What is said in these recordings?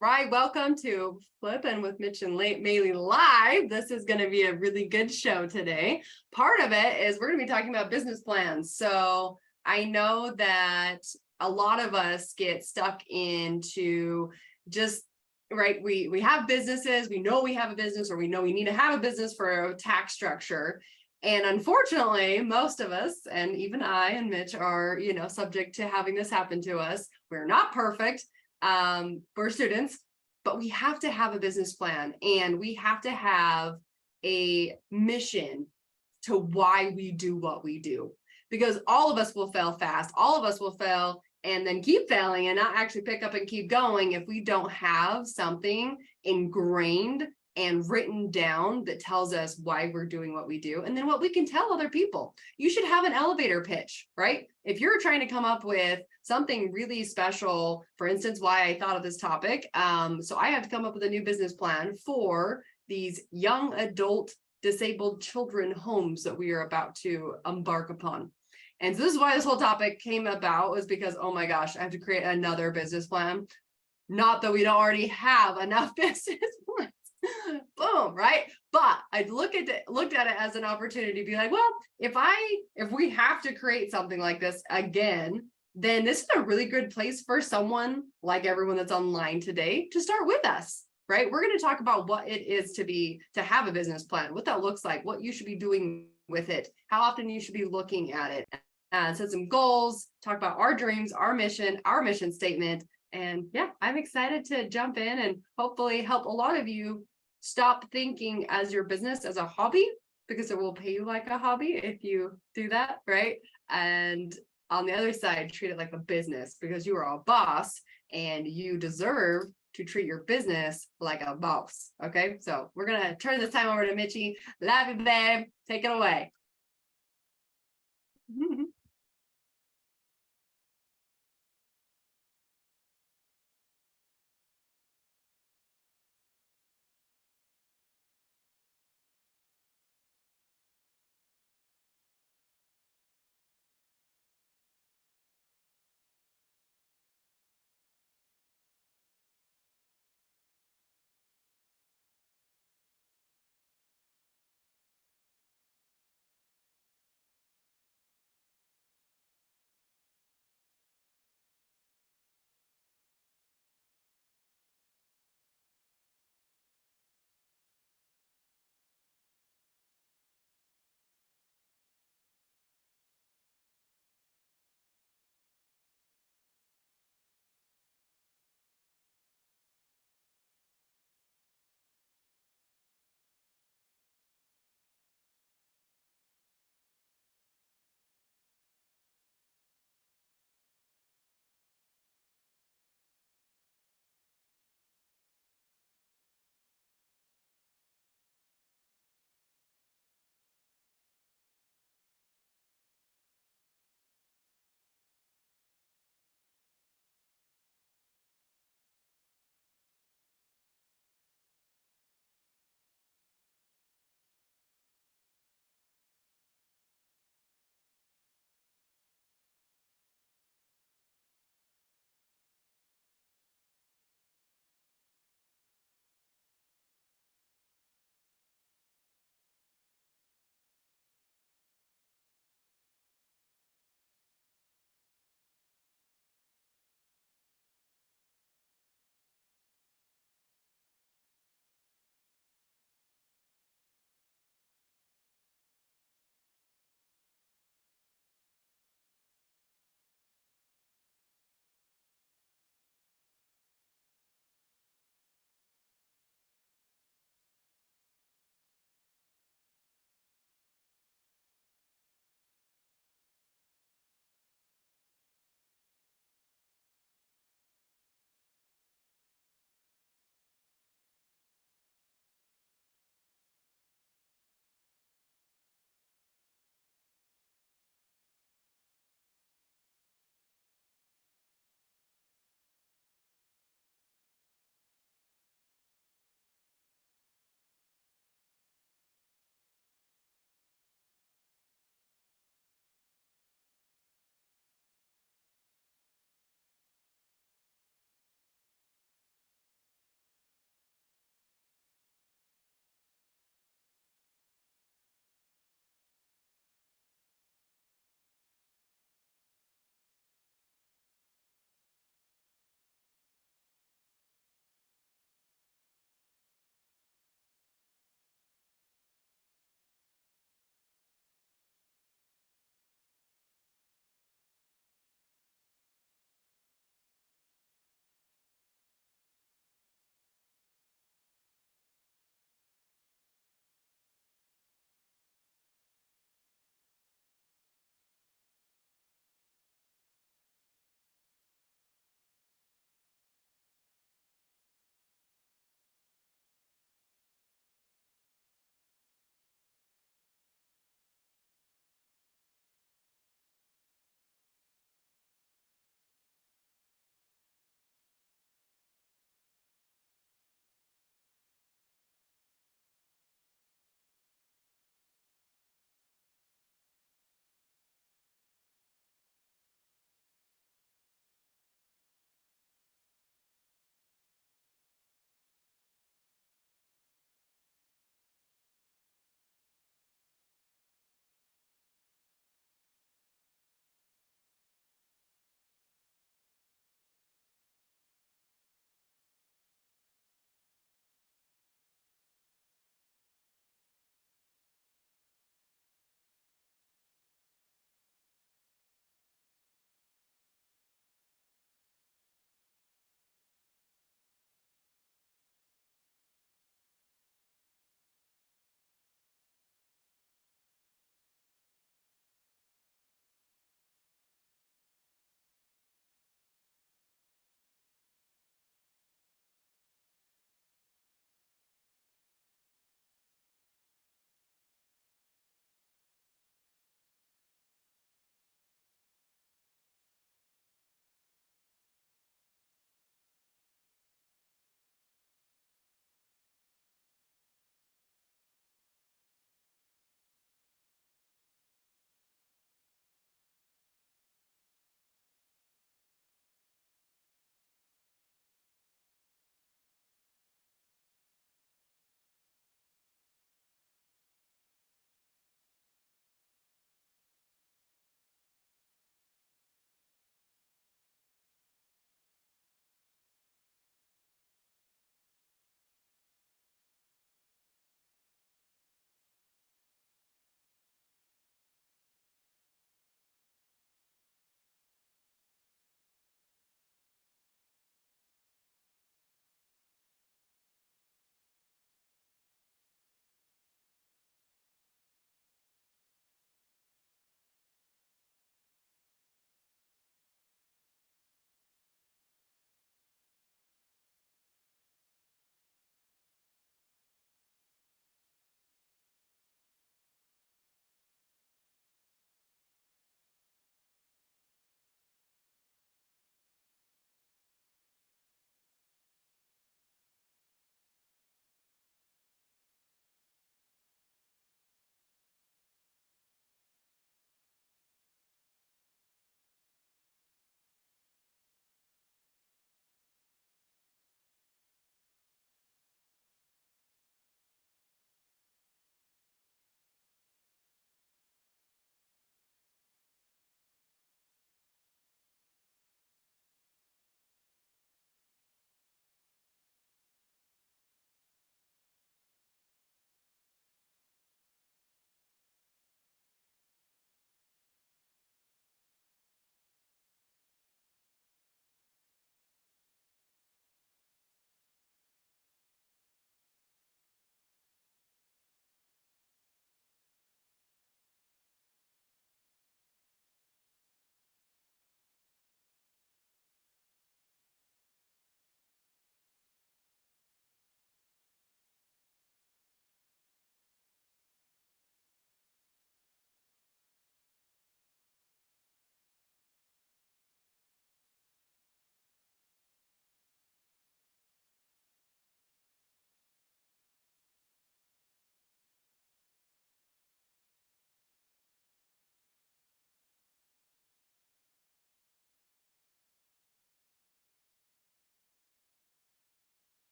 Right, welcome to Flippin' with Mitch and Maeli Live. This is going to be a really good show today. Part of it is we're going to be talking about business plans. So I know that a lot of us get stuck into just right. We have businesses. We know we have a business, or we know we need to have a business for a tax structure. And unfortunately, most of us, and even I and Mitch, are subject to having this happen to us. We're not perfect. For students, but we have to have a business plan and we have to have a mission to why we do what we do, because all of us will fail fast. All of us will fail and then keep failing and not actually pick up and keep going if we don't have something ingrained and written down that tells us why we're doing what we do, and then what we can tell other people. You should have an elevator pitch, right? If you're trying to come up with something really special, for instance, why I thought of this topic. So I have to come up with a new business plan for these young adult disabled children homes that we are about to embark upon. And so this is why this whole topic came about, was because, oh my gosh, I have to create another business plan. Not that we don't already have enough business plans. Boom, right? But I looked at it as an opportunity to be like, well, if we have to create something like this again, then this is a really good place for someone like everyone that's online today to start with us, right? We're going to talk about what it is to have a business plan, what that looks like, what you should be doing with it, how often you should be looking at it, and set some goals, talk about our dreams, our mission statement. And yeah, I'm excited to jump in and hopefully help a lot of you stop thinking as your business as a hobby, because it will pay you like a hobby if you do that, right? And on the other side, treat it like a business, because you are a boss and you deserve to treat your business like a boss. Okay, so we're gonna turn this time over to Mitchie. Love you, babe. Take it away.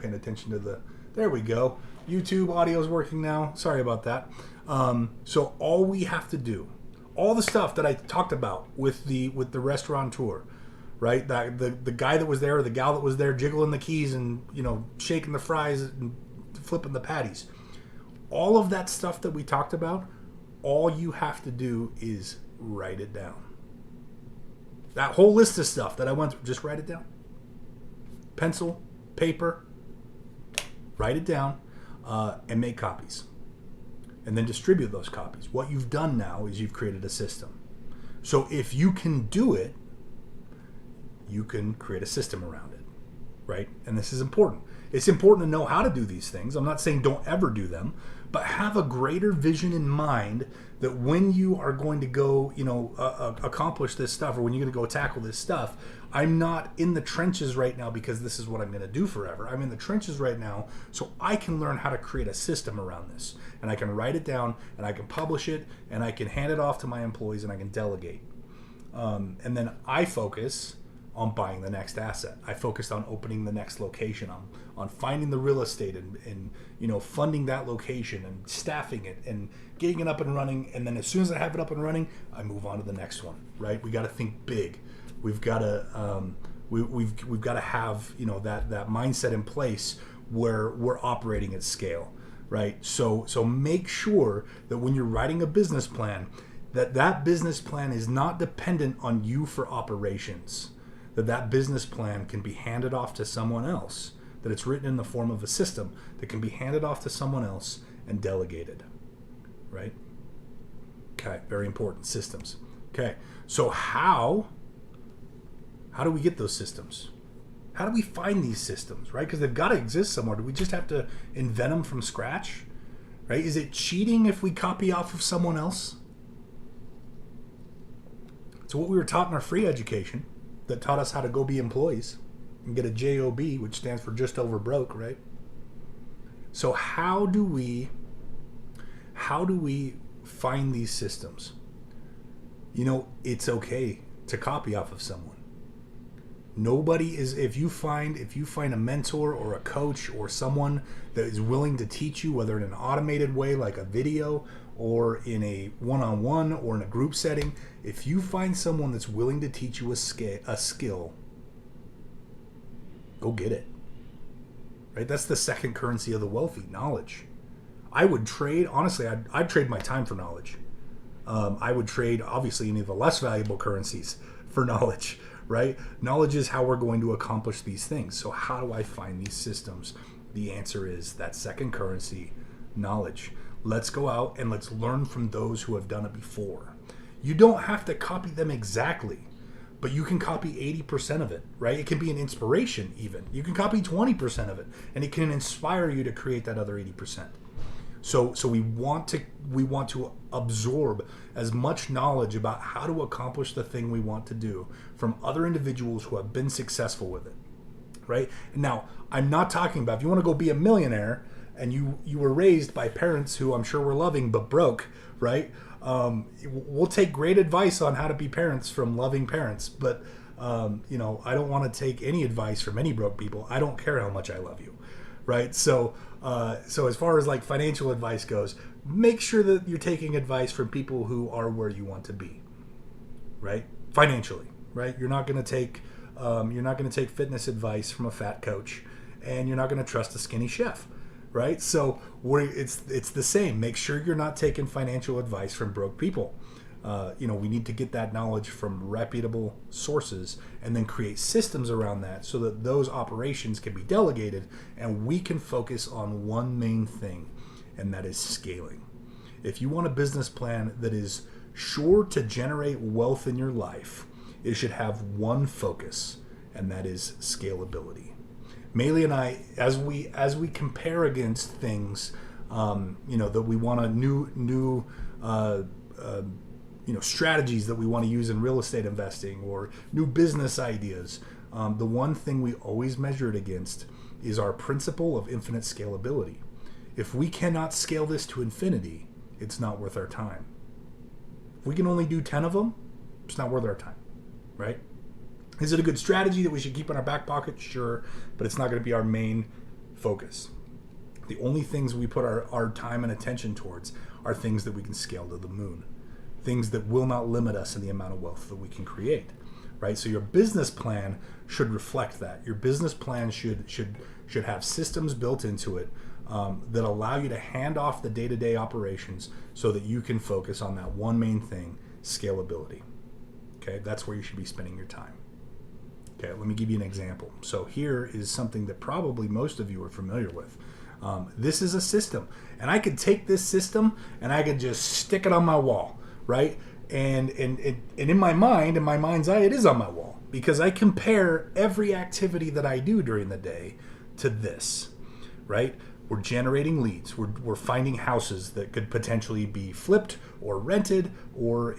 paying attention to there we go. YouTube audio is working now. Sorry about that. So all we have to do, all the stuff that I talked about with the restaurateur, right? That the guy that was there, or the gal that was there, jiggling the keys and shaking the fries and flipping the patties. All of that stuff that we talked about, all you have to do is write it down. That whole list of stuff that I went through, just write it down. Pencil, paper, write it down, and make copies. And then distribute those copies. What you've done now is you've created a system. So if you can do it, you can create a system around it, right? And this is important. It's important to know how to do these things. I'm not saying don't ever do them, but have a greater vision in mind that when you are going to go, accomplish this stuff, or when you're going to go tackle this stuff, I'm not in the trenches right now because this is what I'm going to do forever. I'm in the trenches right now so I can learn how to create a system around this. And I can write it down, and I can publish it, and I can hand it off to my employees, and I can delegate. And then I focus on buying the next asset. I focused on opening the next location, on finding the real estate and funding that location and staffing it and getting it up and running. And then as soon as I have it up and running, I move on to the next one, right? We got to think big. We've got to we've got to have that mindset in place where we're operating at scale, right? So make sure that when you're writing a business plan, that business plan is not dependent on you for operations. That business plan can be handed off to someone else, that it's written in the form of a system that can be handed off to someone else and delegated, right? Okay, very important, systems. Okay, so how do we get those systems? How do we find these systems, right? Because they've got to exist somewhere. Do we just have to invent them from scratch, right? Is it cheating if we copy off of someone else? So what we were taught in our free education that taught us how to go be employees and get a JOB, which stands for just over broke, right? So how do we find these systems? It's okay to copy off of someone. Nobody is, if you find a mentor or a coach or someone that is willing to teach you, whether in an automated way like a video or in a one-on-one or in a group setting, if you find someone that's willing to teach you a skill, go get it. Right? That's the second currency of the wealthy, knowledge. I would trade, honestly, I'd trade my time for knowledge. I would trade, obviously, any of the less valuable currencies for knowledge, right? Knowledge is how we're going to accomplish these things. So how do I find these systems? The answer is that second currency, knowledge. Let's go out and let's learn from those who have done it before. You don't have to copy them exactly, but you can copy 80% of it, right? It can be an inspiration even. You can copy 20% of it, and it can inspire you to create that other 80%. So we want to absorb as much knowledge about how to accomplish the thing we want to do from other individuals who have been successful with it, right? Now, I'm not talking about if you want to go be a millionaire and you were raised by parents who I'm sure were loving but broke, right? We'll take great advice on how to be parents from loving parents, but I don't want to take any advice from any broke people. I don't care how much I love you, right? So as far as like financial advice goes, make sure that you're taking advice from people who are where you want to be, right? Financially, right? You're not going to take fitness advice from a fat coach, and you're not going to trust a skinny chef, right? So it's the same. Make sure you're not taking financial advice from broke people. We need to get that knowledge from reputable sources and then create systems around that so that those operations can be delegated and we can focus on one main thing, and that is scaling. If you want a business plan that is sure to generate wealth in your life, it should have one focus, and that is scalability. Maeli and I, as we compare against things, that we want a new strategies that we want to use in real estate investing or new business ideas, the one thing we always measure it against is our principle of infinite scalability. If we cannot scale this to infinity, it's not worth our time. If we can only do 10 of them, it's not worth our time, right? Is it a good strategy that we should keep in our back pocket? Sure, but it's not going to be our main Focus. The only things we put our time and attention towards are things that we can scale to the moon. Things that will not limit us in the amount of wealth that we can create, right? So your business plan should reflect that. Your business plan should have systems built into it that allow you to hand off the day-to-day operations so that you can focus on that one main thing, scalability. Okay, that's where you should be spending your time. Okay, let me give you an example. So here is something that probably most of you are familiar with. This is a system, and I could take this system and I could just stick it on my wall, right? And in my mind, in my mind's eye, it is on my wall because I compare every activity that I do during the day to this, right? We're generating leads. We're finding houses that could potentially be flipped or rented or,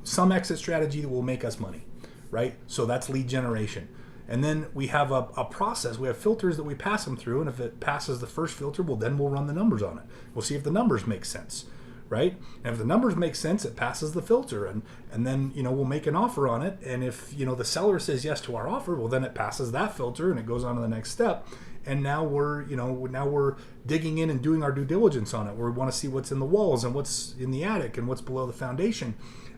some exit strategy that will make us money, right? So that's lead generation. And then we have a process. We have filters that we pass them through. And if it passes the first filter, well, then we'll run the numbers on it. We'll see if the numbers make sense, right? And if the numbers make sense, it passes the filter. And then, we'll make an offer on it. And if, the seller says yes to our offer, well, then it passes that filter and it goes on to the next step. And now we're digging in and doing our due diligence on it. We want to see what's in the walls and what's in the attic and what's below the foundation.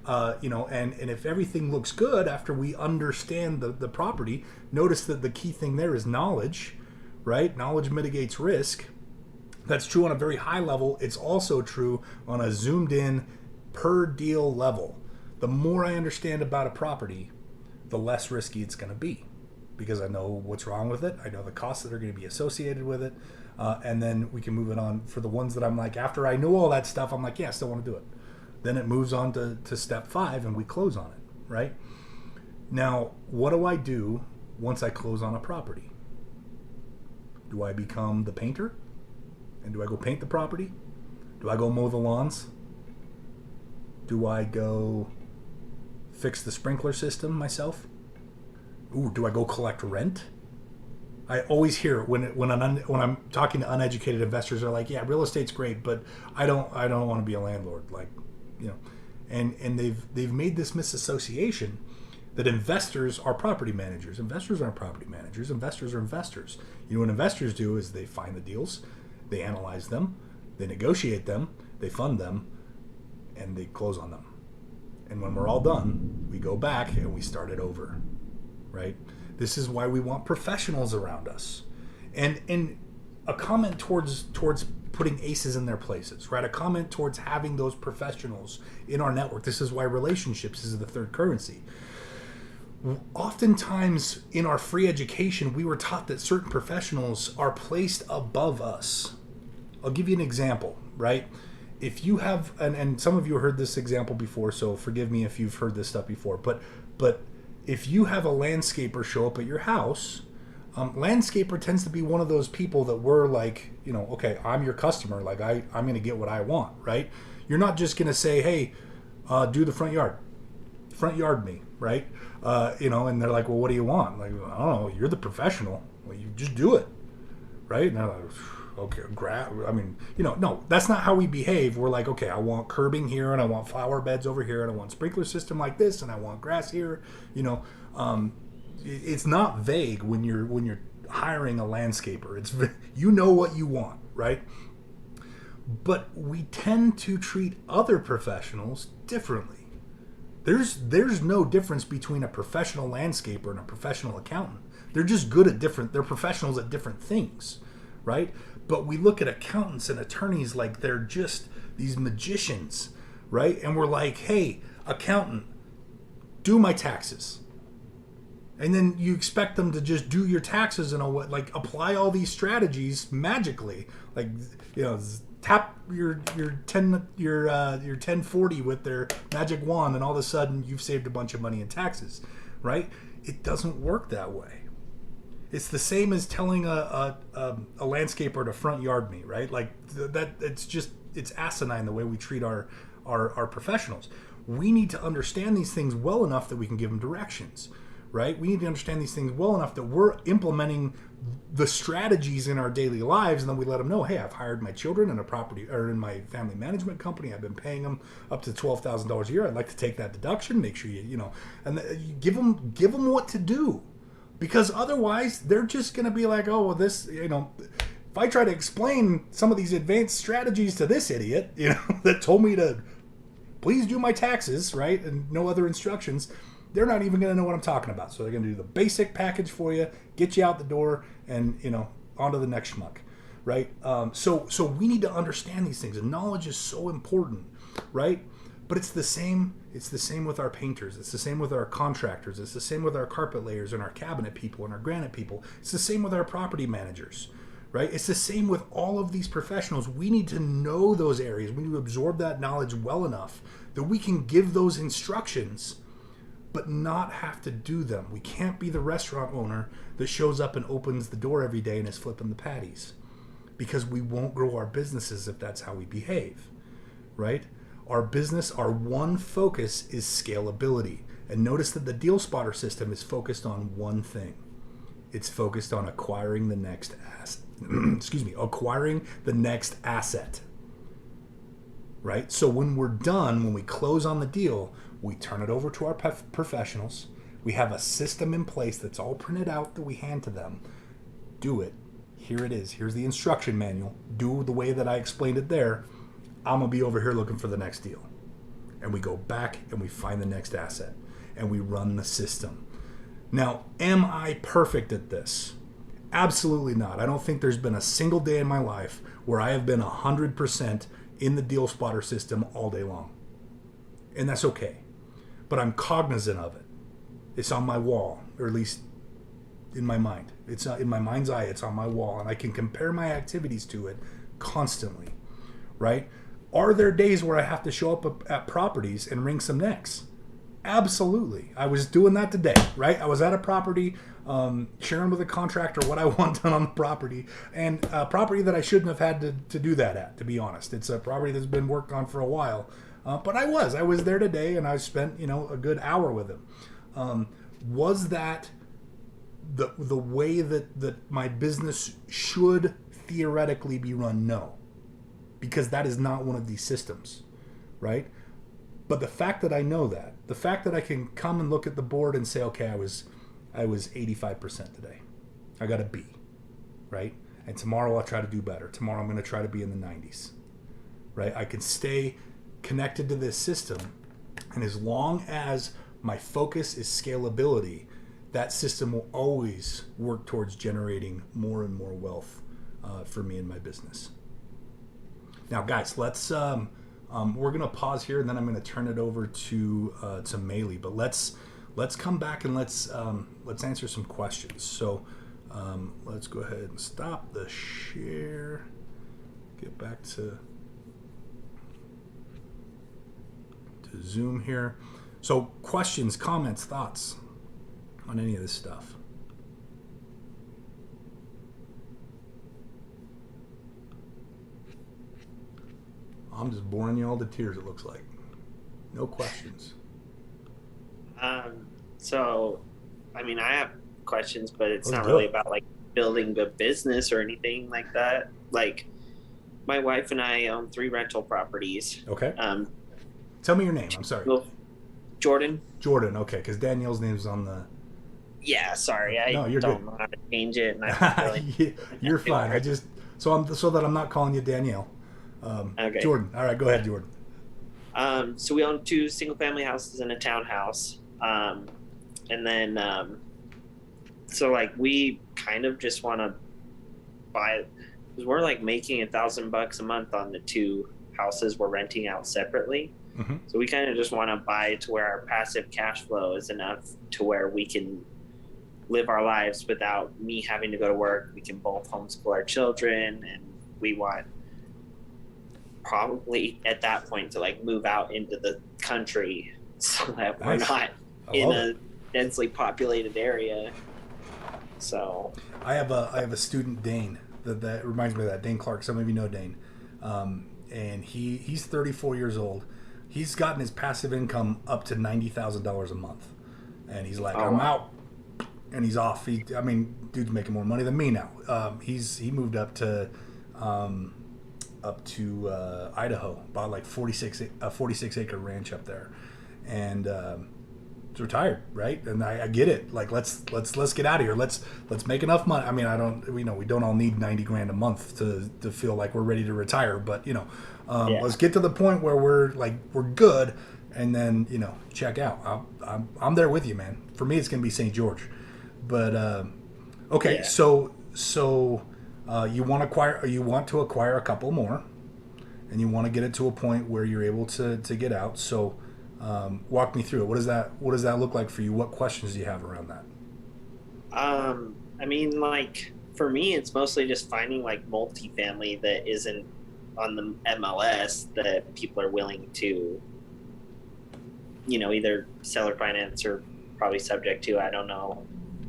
And if everything looks good after we understand the property, notice that the key thing there is knowledge, right? Knowledge mitigates risk. That's true on a very high level. It's also true on a zoomed in per deal level. The more I understand about a property, the less risky it's going to be because I know what's wrong with it. I know the costs that are going to be associated with it. And then we can move it on for the ones that I'm like, after I know all that stuff, I'm like, yeah, I still want to do it. Then it moves on to step 5 and we close on it, right? Now, what do I do once I close on a property? Do I become the painter? And do I go paint the property? Do I go mow the lawns? Do I go fix the sprinkler system myself? Ooh, do I go collect rent? I always hear when I'm talking to uneducated investors, they're like, "Yeah, real estate's great, but I don't want to be a landlord." Like, and they've made this misassociation that investors are property managers. Investors aren't property managers. Investors are investors. What investors do is they find the deals, they analyze them, they negotiate them, they fund them, and they close on them. And when we're all done, we go back and we start it over, right? This is why we want professionals around us. And a comment towards putting aces in their places, right? A comment towards having those professionals in our network. This is why relationships is the third currency. Oftentimes in our free education, we were taught that certain professionals are placed above us. I'll give you an example, right? If you have, and some of you heard this example before, so forgive me if you've heard this stuff before, but if you have a landscaper show up at your house, landscaper tends to be one of those people that we're like, okay, I'm your customer, like I'm going to get what I want, right? You're not just going to say, hey, do the front yard me, right? And they're like, well, what do you want? Like, I don't know, you're the professional. Well, you just do it, right? And they're like, okay, no, that's not how we behave. We're like, okay, I want curbing here, and I want flower beds over here, and I want sprinkler system like this, and I want grass here. It's not vague when you're hiring a landscaper. It's what you want, right? But we tend to treat other professionals differently. There's no difference between a professional landscaper and a professional accountant. They're just good at they're professionals at different things, right? But we look at accountants and attorneys like they're just these magicians, right? And we're like, hey, accountant, do my taxes. And then you expect them to just do your taxes and apply all these strategies magically, tap your 1040 with their magic wand, and all of a sudden you've saved a bunch of money in taxes, right? It doesn't work that way. It's the same as telling a landscaper to front yard me, right? Like that. It's asinine the way we treat our professionals. We need to understand these things well enough that we can give them directions, right? We need to understand these things well enough that we're implementing the strategies in our daily lives, and then we let them know, hey, I've hired my children in a property or in my family management company. I've been paying them up to $12,000 a year. I'd like to take that deduction. Make sure you give them what to do. Because otherwise, they're just going to be like, oh, well, this, if I try to explain some of these advanced strategies to this idiot, that told me to please do my taxes, right, and no other instructions, they're not even going to know what I'm talking about. So they're going to do the basic package for you, get you out the door, and on to the next schmuck, right? So we need to understand these things, and knowledge is so important, right? But it's the same. It's the same with our painters. It's the same with our contractors. It's the same with our carpet layers and our cabinet people and our granite people. It's the same with our property managers, right? It's the same with all of these professionals. We need to know those areas. We need to absorb that knowledge well enough that we can give those instructions, but not have to do them. We can't be the restaurant owner that shows up and opens the door every day and is flipping the patties, because we won't grow our businesses if that's how we behave, right? Our business, our one focus is scalability. And notice that the Deal Spotter system is focused on one thing. It's focused on acquiring the next acquiring the next asset. Right? So when we're done, when we close on the deal, we turn it over to our professionals. We have a system in place that's all printed out that we hand to them. Do it. Here it is. Here's the instruction manual. Do the way that I explained it there. I'm going to be over here looking for the next deal. And we go back and we find the next asset. And we run the system. Now, am I perfect at this? Absolutely not. I don't think there's been a single day in my life where I have been 100% in the Deal Spotter system all day long. And that's okay. But I'm cognizant of it. It's on my wall, or at least in my mind. It's in my mind's eye, it's on my wall. And I can compare my activities to it constantly, right? Are there days where I have to show up at properties and wring some necks? Absolutely. I was doing that today, right? I was at a property, sharing with a contractor what I want done on the property, and a property that I shouldn't have had to do that at, to be honest. It's a property that's been worked on for a while. But I was there today, and I spent, a good hour with him. Was that the way that my business should theoretically be run? No. Because that is not one of these systems, right? But the fact that I know that, the fact that I can come and look at the board and say, okay, I was 85% today. I got a B, right? And tomorrow I'll try to do better. Tomorrow I'm going to try to be in the 90s, right? I can stay connected to this system, and as long as my focus is scalability, that system will always work towards generating more and more wealth for me and my business. Now, guys, let's we're gonna pause here, and then I'm gonna turn it over to Maeli. But let's come back and let's answer some questions. So let's go ahead and stop the share. Get back to Zoom here. So questions, comments, thoughts on any of this stuff? I'm just boring you all to tears, it looks like. No questions. So, I mean, I have questions, but it's not really about like building a business or anything like that. Like, my wife and I own 3 rental properties. Okay. Tell me your name. I'm sorry. Jordan. Jordan. Okay, because Danielle's name's on the. Yeah, sorry. I don't know how to change it. And really... You're fine. I just so that I'm not calling you Danielle. Okay. Jordan. All right, go ahead, Jordan. So we own 2 single-family houses and a townhouse, and then so like we kind of just want to buy, because we're like making $1,000 a month on the 2 houses we're renting out separately. Mm-hmm. So we kind of just want to buy to where our passive cash flow is enough to where we can live our lives without me having to go to work. We can both homeschool our children, and we want probably at that point to like move out into the country so that we're not in a densely populated area. So I have a student, Dane, that reminds me of that. Dane Clark. Some of you know Dane. And he's 34 years old. He's gotten his passive income up to $90,000 a month. And he's like, I'm out. And he's off. Dude's making more money than me now. He moved up to Idaho, bought like a 46 acre ranch up there, and retired, right? And I get it. Like let's get out of here. Let's make enough money. I mean, we don't all need 90 grand a month to feel like we're ready to retire, but let's get to the point where we're good, and then check out. I'm there with you, man. For me, it's gonna be St. George, but okay. Yeah. So you want to acquire a couple more, and you want to get it to a point where you're able to get out. So walk me through it. What does that look like for you? What questions do you have around that? I mean, like for me, it's mostly just finding like multifamily that isn't on the MLS that people are willing to, either seller finance or probably subject to. I don't know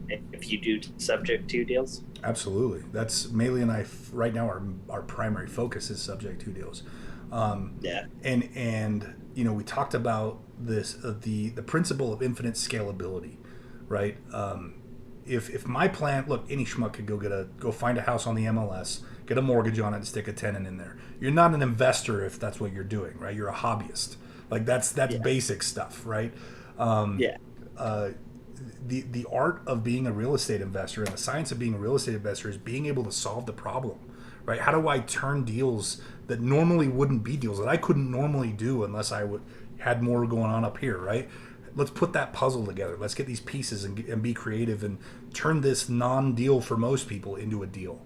if you do subject to deals. Absolutely. That's Maeli and I right now our primary focus is subject to deals. Yeah. And we talked about this the principle of infinite scalability, right? If my plan, look, any schmuck could go find a house on the MLS, get a mortgage on it, and stick a tenant in there. You're not an investor if that's what you're doing, right? You're a hobbyist. Like that's basic stuff, right? The art of being a real estate investor and the science of being a real estate investor is being able to solve the problem, right? How do I turn deals that normally wouldn't be deals that I couldn't normally do unless I had more going on up here, right? Let's put that puzzle together. Let's get these pieces and be creative and turn this non-deal for most people into a deal,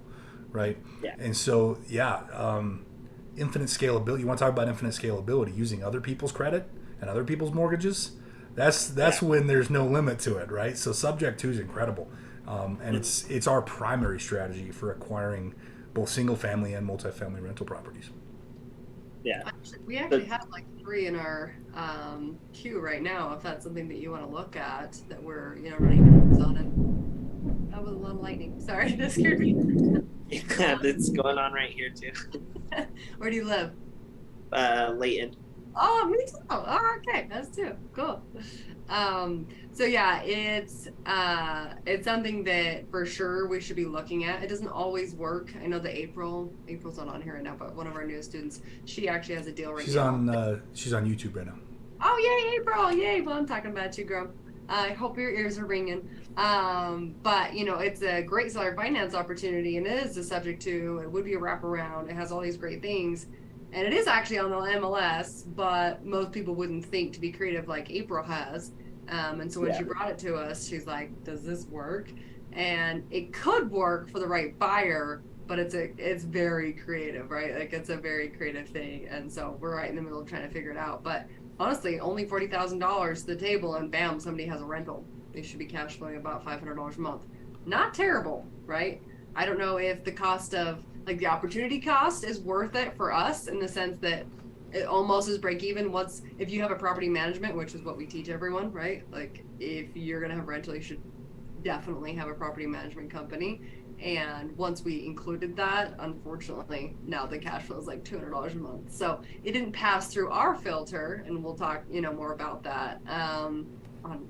right? Yeah. And so, infinite scalability. You want to talk about infinite scalability using other people's credit and other people's mortgages? That's when there's no limit to it, right? So subject to is incredible, and it's our primary strategy for acquiring both single family and multifamily rental properties. Yeah, we actually have like 3 in our queue right now. If that's something that you want to look at, that we're running on it. That was a lot of lightning. Sorry, that scared me. Yeah, that's going on right here too. Where do you live? Layton. Oh, me too. Oh, okay, that's too cool. So yeah, it's something that for sure we should be looking at. It doesn't always work. I know that April's not on here right now, but one of our newest students, she actually has a deal right now. She's on YouTube right now. Oh yay, April! Yay! Well, I'm talking about you, girl. I hope your ears are ringing. But it's a great seller finance opportunity, and it is a subject to. It would be a wraparound. It has all these great things. And it is actually on the MLS, but most people wouldn't think to be creative like April has. And so when she brought it to us, she's like, does this work? And it could work for the right buyer, but it's very creative, right? Like it's a very creative thing. And so we're right in the middle of trying to figure it out. But honestly, only $40,000 to the table and bam, somebody has a rental. They should be cash flowing about $500 a month. Not terrible, right? I don't know if the cost of the opportunity cost is worth it for us in the sense that it almost is break even if you have a property management, which is what we teach everyone, right? Like if you're going to have rental, you should definitely have a property management company. And once we included that, unfortunately, now the cash flow is like $200 a month. So it didn't pass through our filter, and we'll talk, more about that on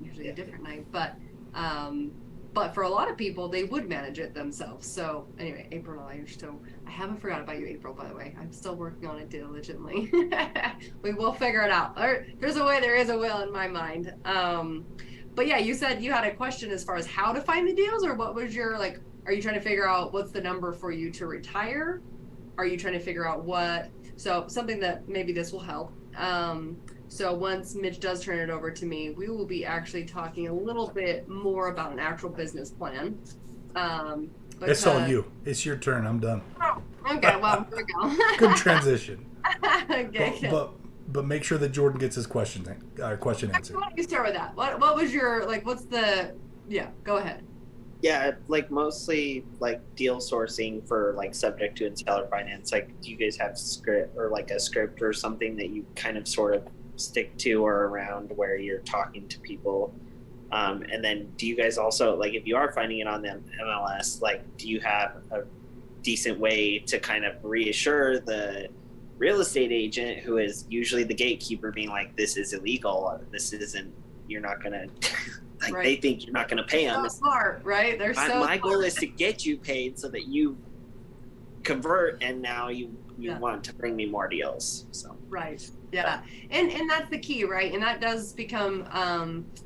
usually a different night. But for a lot of people, they would manage it themselves. So anyway, April and I are still, I haven't forgot about you, April, by the way. I'm still working on it diligently. We will figure it out. There's a way, there is a will in my mind. But yeah, you said you had a question as far as how to find the deals, or what was your, are you trying to figure out what's the number for you to retire? Are you trying to figure out so something that maybe this will help. So once Mitch does turn it over to me, we will be actually talking a little bit more about an actual business plan. It's all you. It's your turn. I'm done. Oh, okay, well, here we go. Good transition. Okay. But make sure that Jordan gets his question answered. Why don't you start with that? What was your go ahead. Yeah, mostly deal sourcing for subject to and seller finance. Do you guys have script or a script or something that you kind of sort of stick to or around where you're talking to people? And then do you guys also, if you are finding it on the MLS, do you have a decent way to kind of reassure the real estate agent, who is usually the gatekeeper, being this is illegal, this isn't, you're not going to, right. They think you're not going to pay them. So smart, right? They're my goal is to get you paid so that you convert, and now you Yeah. want to bring me more deals. So Right. Yeah. And that's the key, right? And that does become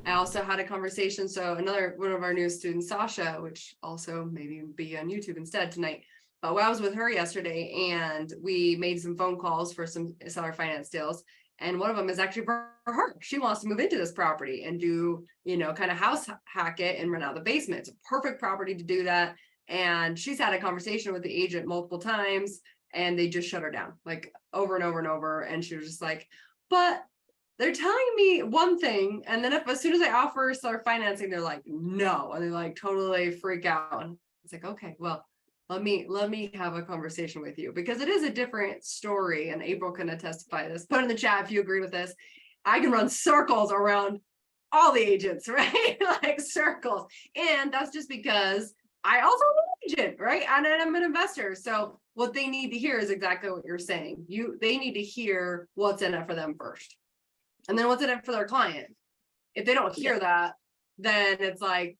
I also had a conversation. So another one of our new students, Sasha, which also maybe be on YouTube instead tonight. But I was with her yesterday and we made some phone calls for some seller finance deals. And one of them is actually for her. She wants to move into this property and do, kind of house hack it and rent out the basement. It's a perfect property to do that. And she's had a conversation with the agent multiple times and they just shut her down like over and over and over. And she was just like, but they're telling me one thing. And then as soon as I offer seller financing, they're like, no. And they like totally freak out. And it's like, okay, well, let me have a conversation with you because it is a different story. And April can testify to this. Put in the chat if you agree with this. I can run circles around all the agents, right? Like circles. And that's just because I also am an agent, right? And I'm an investor. So what they need to hear is exactly what you're saying. They need to hear what's in it for them first. And then what's in it for their client. If they don't hear that, then it's like,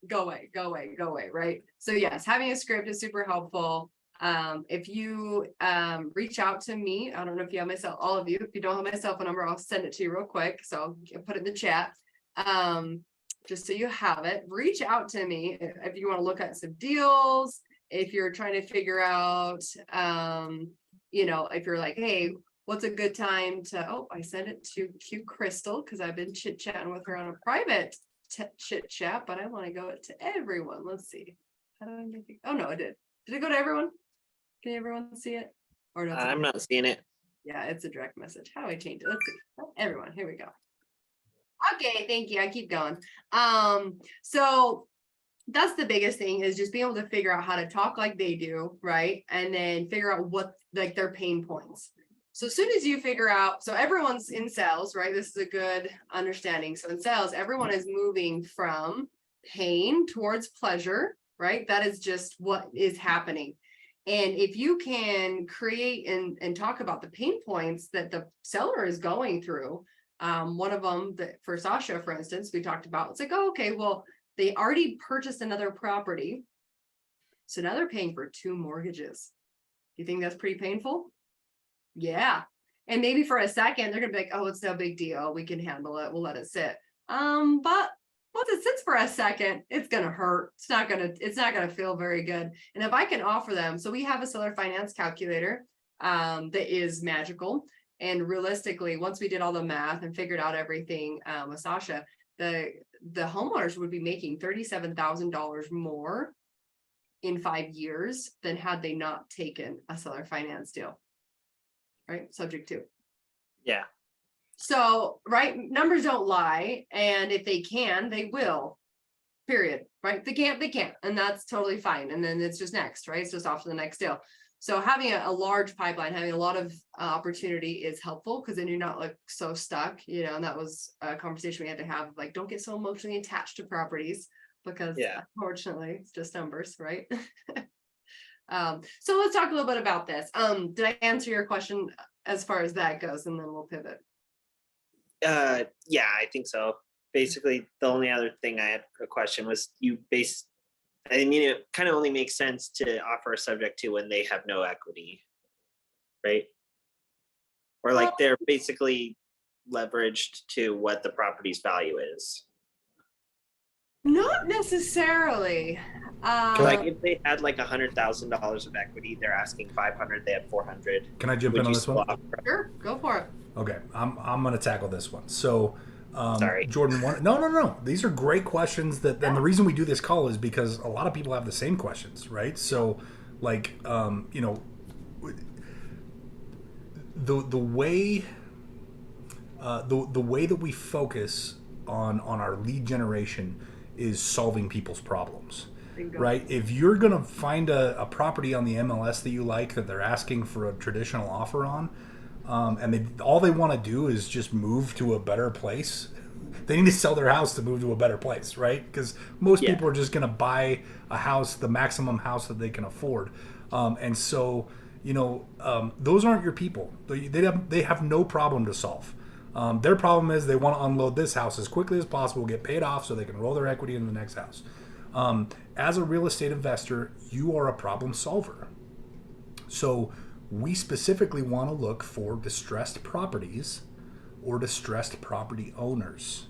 go away, go away, go away, right? So yes, having a script is super helpful. If you reach out to me, I don't know if you have all of you, if you don't have my cell phone number, I'll send it to you real quick. So I'll put it in the chat. Just so you have it, reach out to me if you want to look at some deals, if you're trying to figure out, if you're like, hey, what's a good time to, I sent it to Q Crystal because I've been chit chatting with her on a private chit chat, but I want to go to everyone. Let's see. How do I make it? Oh no, it did. Did it go to everyone? Can everyone see it? Or no? I'm not seeing it. Yeah, it's a direct message. How do I change it? Let's see. Everyone, here we go. Okay, thank you. I keep going. So that's the biggest thing is just being able to figure out how to talk like they do, right? And then figure out what like their pain points. So as soon as you figure out, so everyone's in sales, right? This is a good understanding. So in sales, everyone is moving from pain towards pleasure, right? That is just what is happening. And if you can create and talk about the pain points that the seller is going through, one of them that for Sasha, for instance, we talked about, it's like, oh, okay, well, they already purchased another property. So now they're paying for 2 mortgages. You think that's pretty painful? Yeah. And maybe for a second, they're going to be like, oh, it's no big deal. We can handle it. We'll let it sit. But once it sits for a second, it's going to hurt. It's not going to feel very good. And if I can offer them, so we have a seller finance calculator that is magical. And realistically, once we did all the math and figured out everything with Sasha, the homeowners would be making $37,000 more in 5 years than had they not taken a seller finance deal. Right? Subject to. Yeah. So, right, numbers don't lie. And if they can, they will. Period. Right? They can't. And that's totally fine. And then it's just next, right? It's just off to the next deal. So having a large pipeline, having a lot of opportunity is helpful because then you're not like so stuck, and that was a conversation we had to have, like, don't get so emotionally attached to properties because unfortunately it's just numbers, right? So let's talk a little bit about this. Did I answer your question as far as that goes? And then we'll pivot. Yeah, I think so. Basically, the only other thing I had a question was it kind of only makes sense to offer a subject to when they have no equity, right? Or like they're basically leveraged to what the property's value is. Not necessarily. Like if they had like $100,000 of equity, they're asking 500. They have 400. Can I jump in on this one? Sure, go for it. Okay, I'm going to tackle this one. So, Sorry, Jordan. No. These are great questions. And the reason we do this call is because a lot of people have the same questions, right? So, like, the way that we focus on our lead generation is solving people's problems. Right? If you're going to find a property on the MLS that you like that they're asking for a traditional offer on, and all they want to do is just move to a better place, they need to sell their house to move to a better place, right? Because most people are just going to buy a house, the maximum house that they can afford. And so, those aren't your people. They have no problem to solve. Their problem is they want to unload this house as quickly as possible, get paid off so they can roll their equity into the next house. As a real estate investor, you are a problem solver. So we specifically want to look for distressed properties or distressed property owners.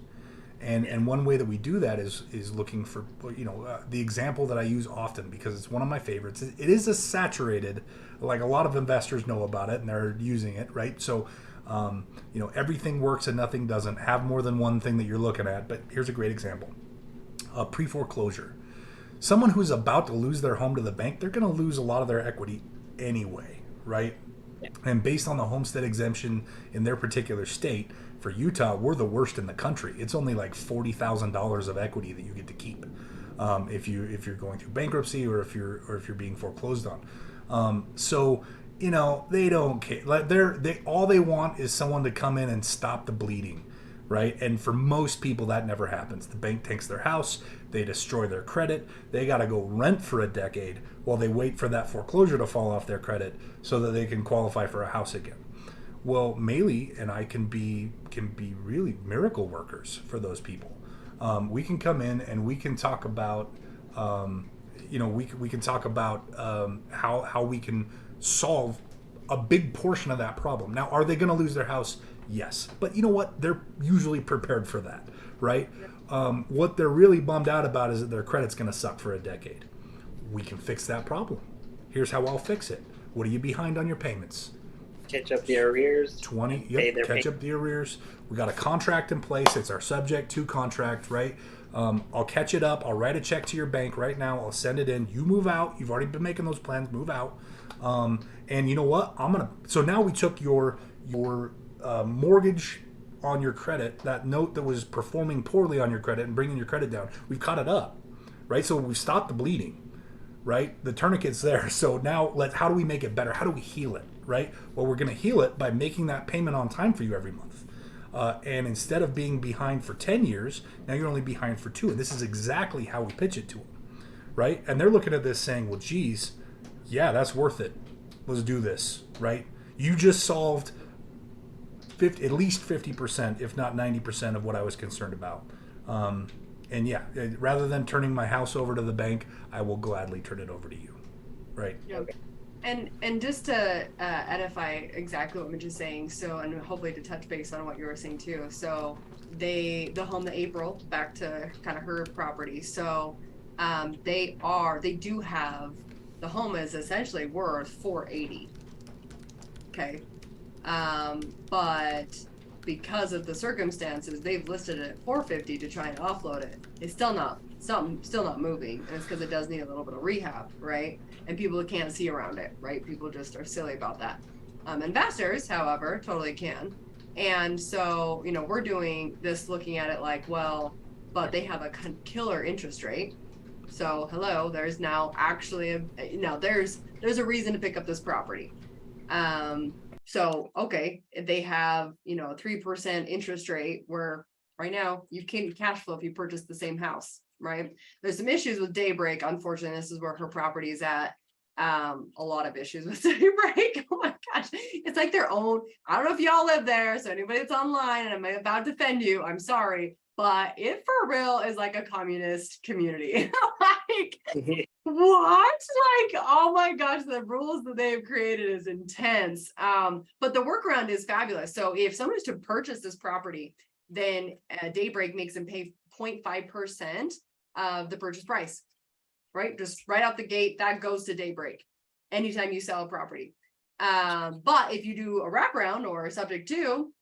And one way that we do that is looking for, the example that I use often because it's one of my favorites. It is a saturated, like a lot of investors know about it and they're using it, right? So, everything works and nothing doesn't. Have more than one thing that you're looking at. But here's a great example. Pre-foreclosure. Someone who's about to lose their home to the bank, they're going to lose a lot of their equity anyway, right? Yeah. And based on the homestead exemption in their particular state, for Utah, we're the worst in the country. It's only like $40,000 of equity that you get to keep if you're going through bankruptcy or if you're being foreclosed on. So they don't care. Like they all they want is someone to come in and stop the bleeding, right? And for most people, that never happens. The bank takes their house, they destroy their credit, they got to go rent for a decade while they wait for that foreclosure to fall off their credit so that they can qualify for a house again. Well, Maeli and I can be really miracle workers for those people. We can come in and we can talk about, we can talk about how we can solve a big portion of that problem. Now, are they going to lose their house? Yes, but you know what? They're usually prepared for that, right? What they're really bummed out about is that their credit's going to suck for a decade. We can fix that problem. Here's how I'll fix it. What are you behind on your payments? Catch up the arrears. Catch up the arrears. We got a contract in place. It's our subject to contract, right? I'll catch it up. I'll write a check to your bank right now. I'll send it in. You move out. You've already been making those plans. Move out. And you know what? So now we took your mortgage on your credit, that note that was performing poorly on your credit and bringing your credit down. We've caught it up, right? So we've stopped the bleeding. Right? The tourniquet's there. So now how do we make it better? How do we heal it? Right? Well, we're going to heal it by making that payment on time for you every month. And instead of being behind for 10 years, now you're only behind for 2. And this is exactly how we pitch it to them. Right? And they're looking at this saying, well, geez, yeah, that's worth it. Let's do this. Right? You just solved at least 50%, if not 90% of what I was concerned about. And yeah, rather than turning my house over to the bank, I will gladly turn it over to you. Right. Okay. And just to edify exactly what Mitch is saying, so, and hopefully to touch base on what you were saying too. So the home, the April, back to kind of her property. So they do have, the home is essentially worth $480. Okay. But because of the circumstances, they've listed it at $450 to try and offload it. It's still not moving, and it's because it does need a little bit of rehab, right? And people can't see around it, right? People just are silly about that. Investors, however, totally can. And so, we're doing this looking at it like, well, but they have a killer interest rate. So hello, there's now actually there's a reason to pick up this property. So, okay, if they have, a 3% interest rate where right now you can't cash flow if you purchase the same house, right? There's some issues with Daybreak. Unfortunately, this is where her property is at. A lot of issues with Daybreak. Oh my gosh. It's like their own, I don't know if y'all live there. So anybody that's online and I'm about to offend you, I'm sorry, but it for real is like a communist community. Like, what? Like, oh my gosh, the rules that they've created is intense. But the workaround is fabulous. So if someone is to purchase this property, then Daybreak makes them pay 0.5% of the purchase price, right? Just right out the gate, that goes to Daybreak anytime you sell a property. But if you do a wraparound or a subject to,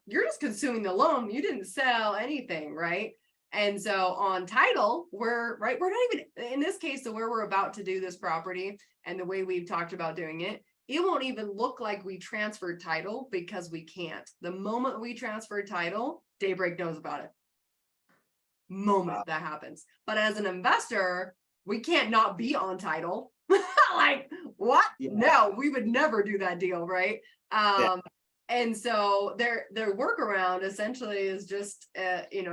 you're just consuming the loan. You didn't sell anything, right? And so on title, we're not even in this case, so where we're about to do this property and the way we've talked about doing it, it won't even look like we transferred title because we can't. The moment we transfer title, Daybreak knows about it. That happens. But as an investor, we can't not be on title. Like, what? Yeah. No, we would never do that deal, right? And so their workaround essentially is just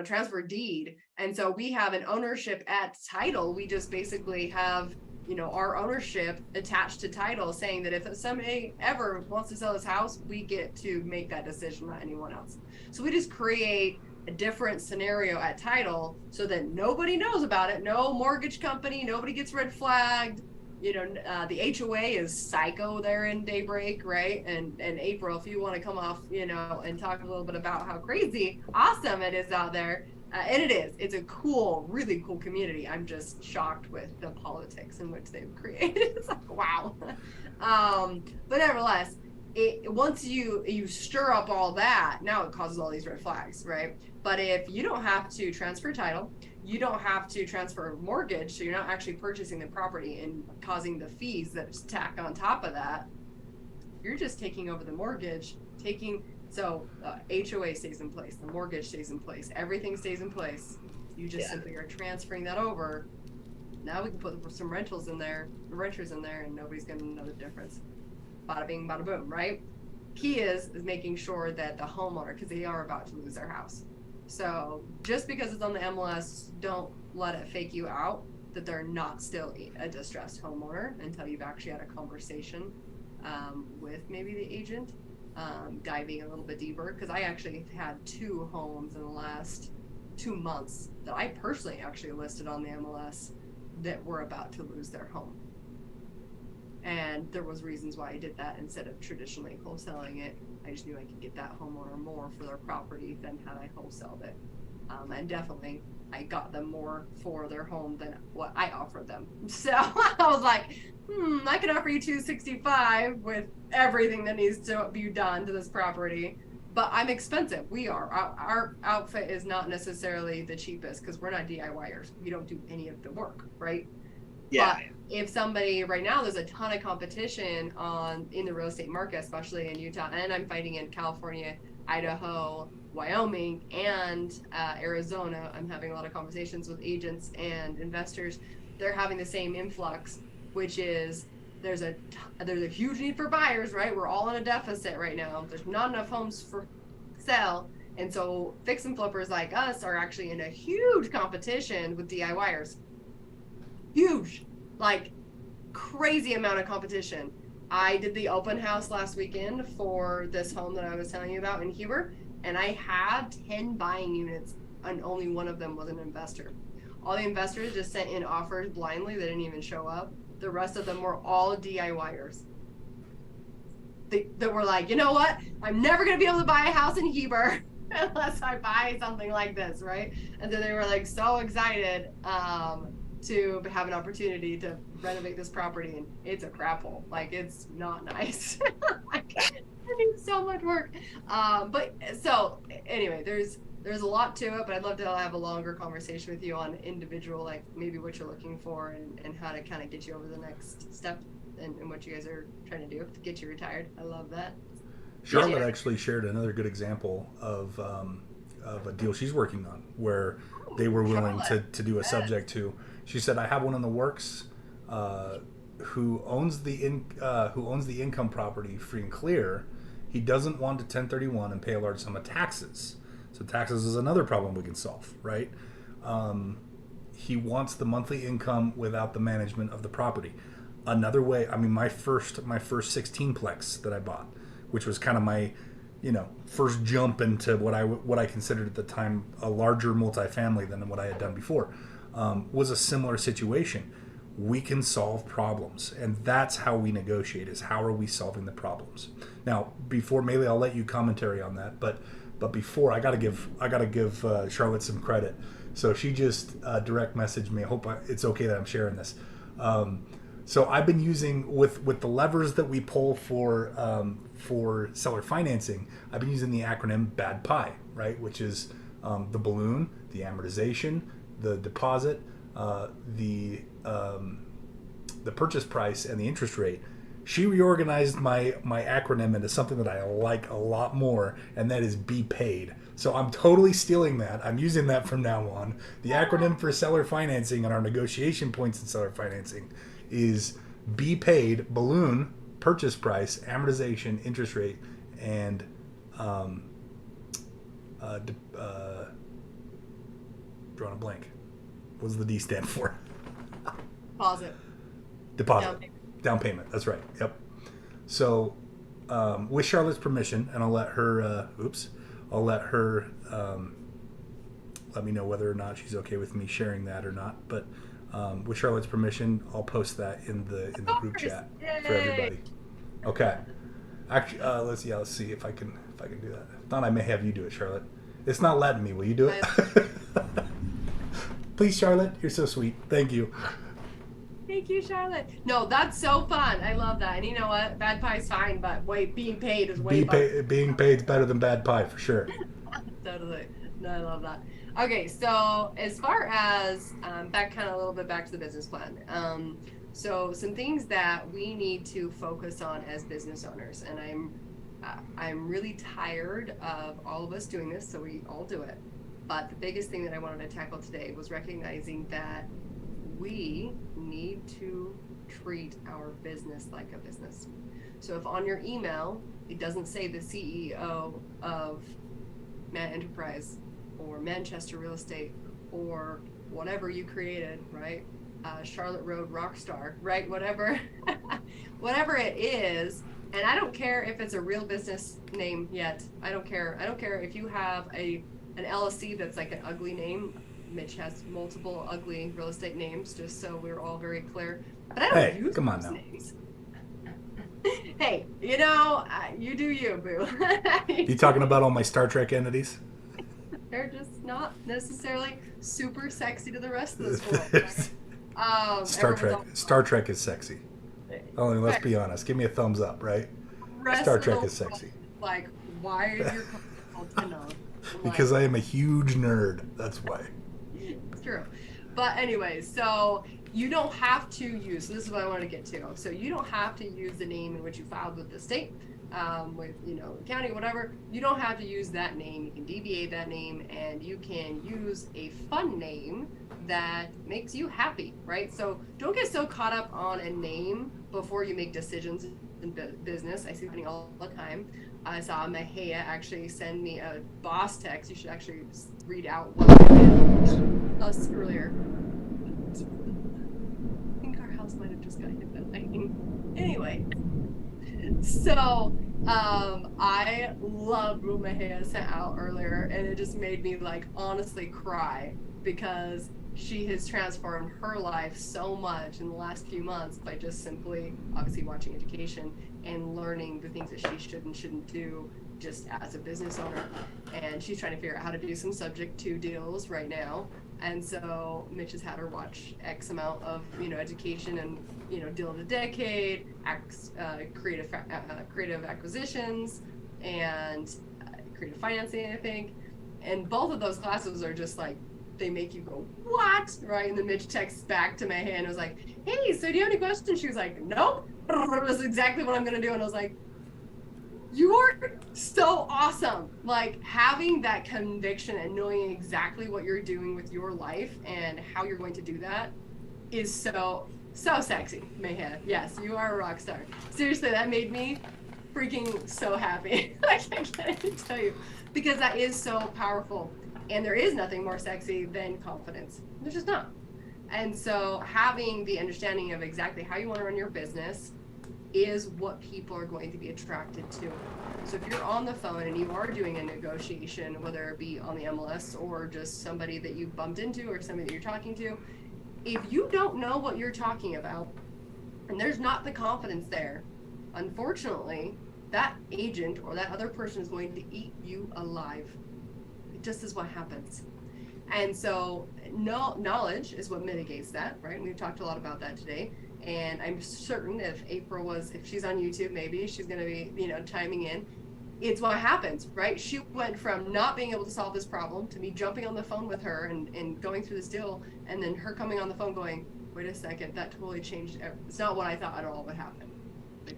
transfer deed. And so we have an ownership at title. We just basically have our ownership attached to title, saying that if somebody ever wants to sell this house, we get to make that decision, not anyone else. So we just create a different scenario at title so that nobody knows about it. No mortgage company, nobody gets red flagged. The HOA is psycho there in Daybreak, right? And April, if you want to come off, and talk a little bit about how crazy awesome it is out there. And it's a cool, really cool community. I'm just shocked with the politics in which they've created. It's like, wow. But nevertheless, once you stir up all that, now it causes all these red flags, right? But if you don't have to transfer title, you don't have to transfer mortgage, so you're not actually purchasing the property and causing the fees that stack on top of that. You're just taking over the mortgage, HOA stays in place, the mortgage stays in place, everything stays in place. You just simply are transferring that over. Now we can put some renters in there, and nobody's gonna know the difference. Bada bing, bada boom, right? Key is making sure that the homeowner, because they are about to lose their house. So just because it's on the MLS, don't let it fake you out that they're not still a distressed homeowner until you've actually had a conversation with maybe the agent, diving a little bit deeper. Because I actually had 2 homes in the last 2 months that I personally actually listed on the MLS that were about to lose their home. And there was reasons why I did that instead of traditionally wholesaling it. I just knew I could get that homeowner more for their property than had I wholesaled it. And definitely I got them more for their home than what I offered them. So I was like, I can offer you $265 with everything that needs to be done to this property. But I'm expensive. We are. Our outfit is not necessarily the cheapest because we're not DIYers. We don't do any of the work, right? Yeah. But if somebody right now, there's a ton of competition in the real estate market, especially in Utah, and I'm fighting in California, Idaho, Wyoming, and Arizona. I'm having a lot of conversations with agents and investors. They're having the same influx, which is there's a huge need for buyers, right? We're all in a deficit right now. There's not enough homes for sale. And so fix and flippers like us are actually in a huge competition with DIYers. Huge, like crazy amount of competition. I did the open house last weekend for this home that I was telling you about in Heber, and I had 10 buying units and only one of them was an investor. All the investors just sent in offers blindly. They didn't even show up. The rest of them were all DIYers. That were like, you know what? I'm never going to be able to buy a house in Heber unless I buy something like this, right? And so they were like so excited to have an opportunity to renovate this property, and it's a crap hole. Like, it's not nice. Like, it needs so much work. But so anyway, there's a lot to it, but I'd love to have a longer conversation with you on individual, like maybe what you're looking for and how to kind of get you over the next step and what you guys are trying to do to get you retired. I love that. Charlotte actually shared another good example of a deal she's working on where they were willing to do a subject to. She said, I have one in the works who owns the income property free and clear. He doesn't want to 1031 and pay a large sum of taxes. So taxes is another problem we can solve, right? He wants the monthly income without the management of the property. Another way, I mean, my first 16-plex that I bought, which was kind of my, first jump into what I considered at the time a larger multifamily than what I had done before, was a similar situation. We can solve problems, and that's how we negotiate, is how are we solving the problems. Now, before Maeli, I'll let you commentary on that, but before I gotta give Charlotte some credit. So she just direct messaged me. I hope it's okay that I'm sharing this. So I've been using with the levers that we pull for seller financing. I've been using the acronym BAD PI, right? Which is the balloon, the amortization, the deposit, the purchase price, and the interest rate. She reorganized my acronym into something that I like a lot more, and that is Be Paid. So I'm totally stealing that. I'm using that from now on. The acronym for seller financing and our negotiation points in seller financing is Be Paid, balloon, purchase price, amortization, interest rate, and drawing a blank. What does the D stand for? Deposit. Down payment. That's right. Yep. So, with Charlotte's permission, and I'll let her. Let me know whether or not she's okay with me sharing that or not. But With Charlotte's permission, I'll post that in the group chat for everybody. Okay. Actually, let's see if I can do that. If not, I may have you do it, Charlotte. It's not letting me. Will you do it? Please, Charlotte. You're so sweet. Thank you. Thank you, Charlotte. No, that's so fun. I love that. And you know what? Bad pie's fine, but being paid is way better. Being paid is better than bad pie for sure. Totally. No, I love that. Okay, so as far as back a little bit back to the business plan. So some things that we need to focus on as business owners, and I'm really tired of all of us doing this, so we all do it. But the biggest thing that I wanted to tackle today was recognizing that we need to treat our business like a business. So if on your email it doesn't say the CEO of Man Enterprise or Manchester Real Estate or whatever you created, right? Charlotte Road Rockstar, right? Whatever it is. And I don't care if it's a real business name yet. I don't care if you have an LLC that's like an ugly name. Mitch has multiple ugly real estate names, just so we're all very clear. But I don't use those names. Hey, you do you, boo. You talking about all my Star Trek entities? They're just not necessarily super sexy to the rest of this world. Right? Star Trek is sexy. Let's be honest. Give me a thumbs up, right? Star Trek is sexy. Like, why is your company called Tenor? Because I am a huge nerd. That's why. It's true. But anyway, so you don't have to use, this is what I want to get to. So you don't have to use the name in which you filed with the state, with, county, whatever. You don't have to use that name. You can deviate that name, and you can use a fun name that makes you happy, right? So don't get so caught up on a name before you make decisions in business. I see it happening all the time. I saw Mahia actually send me a boss text. You should actually read out what I did us earlier. I think our house might have just got hit by lightning. Anyway, so I loved what Mahia sent out earlier, and it just made me honestly cry, because she has transformed her life so much in the last few months by just simply obviously watching education and learning the things that she should and shouldn't do just as a business owner. And she's trying to figure out how to do some subject to deals right now. And so Mitch has had her watch X amount of, education and, deal of the decade, creative acquisitions, and creative financing, I think. And both of those classes are just they make you go, what? Right? And then Mitch texts back to Mahia and was like, hey, so do you have any questions? She was like, nope. That's exactly what I'm going to do. And I was like, you are so awesome. Having that conviction and knowing exactly what you're doing with your life and how you're going to do that is so sexy, Mahia. Yes, you are a rock star. Seriously, that made me freaking so happy. I can't tell you, because that is so powerful. And there is nothing more sexy than confidence. There's just not. And so having the understanding of exactly how you want to run your business is what people are going to be attracted to. So if you're on the phone and you are doing a negotiation, whether it be on the MLS or just somebody that you bumped into or somebody that you're talking to, if you don't know what you're talking about and there's not the confidence there, unfortunately, that agent or that other person is going to eat you alive. Just is what happens. And so knowledge is what mitigates that, right? And we've talked a lot about that today. And I'm certain if she's on YouTube, maybe she's going to be, chiming in. It's what happens, right? She went from not being able to solve this problem to me jumping on the phone with her and going through this deal, and then her coming on the phone going, wait a second, that totally changed. It's not what I thought at all would happen.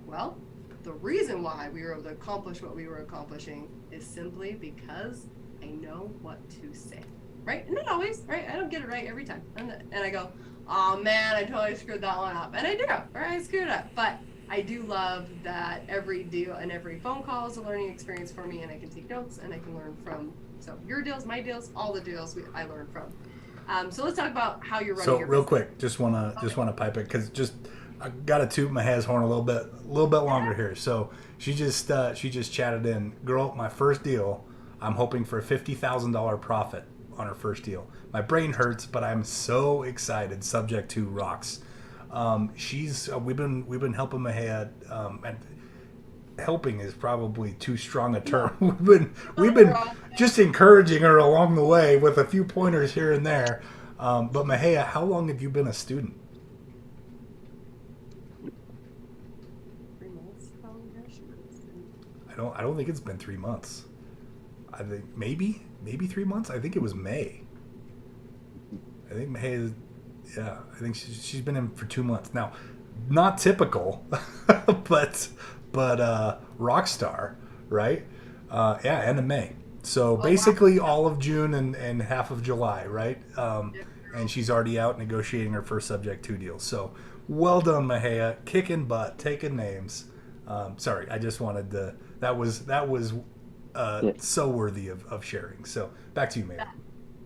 Well, the reason why we were able to accomplish what we were accomplishing is simply because I know what to say, right? And not always, right? I don't get it right every time. And I go, oh man, I totally screwed that one up. And I do, right? I screwed up. But I do love that every deal and every phone call is a learning experience for me, and I can take notes and I can learn from, so your deals, my deals, all the deals I learn from. So let's talk about how you're running your real business. Quick, just wanna pipe it, because I gotta toot my Has horn a little bit longer here. So she just chatted in, girl, my first deal, I'm hoping for a $50,000 profit on her first deal. My brain hurts, but I'm so excited. Subject to rocks. She's we've been helping Mahia, and helping is probably too strong a term. We've been just encouraging her along the way with a few pointers here and there. But Mahia, how long have you been a student? 3 months, probably. I don't think it's been 3 months. I think maybe 3 months. I think it was May. I think Mahia, yeah. I think she's been in for 2 months now. Not typical, but rock star, right? Yeah, end of May. So basically all of June and half of July, right? And she's already out negotiating her first Subject 2 deal. So well done, Mahia. Kicking butt, taking names. Sorry, I just wanted to. That was so worthy of sharing. So back to you, Mahia.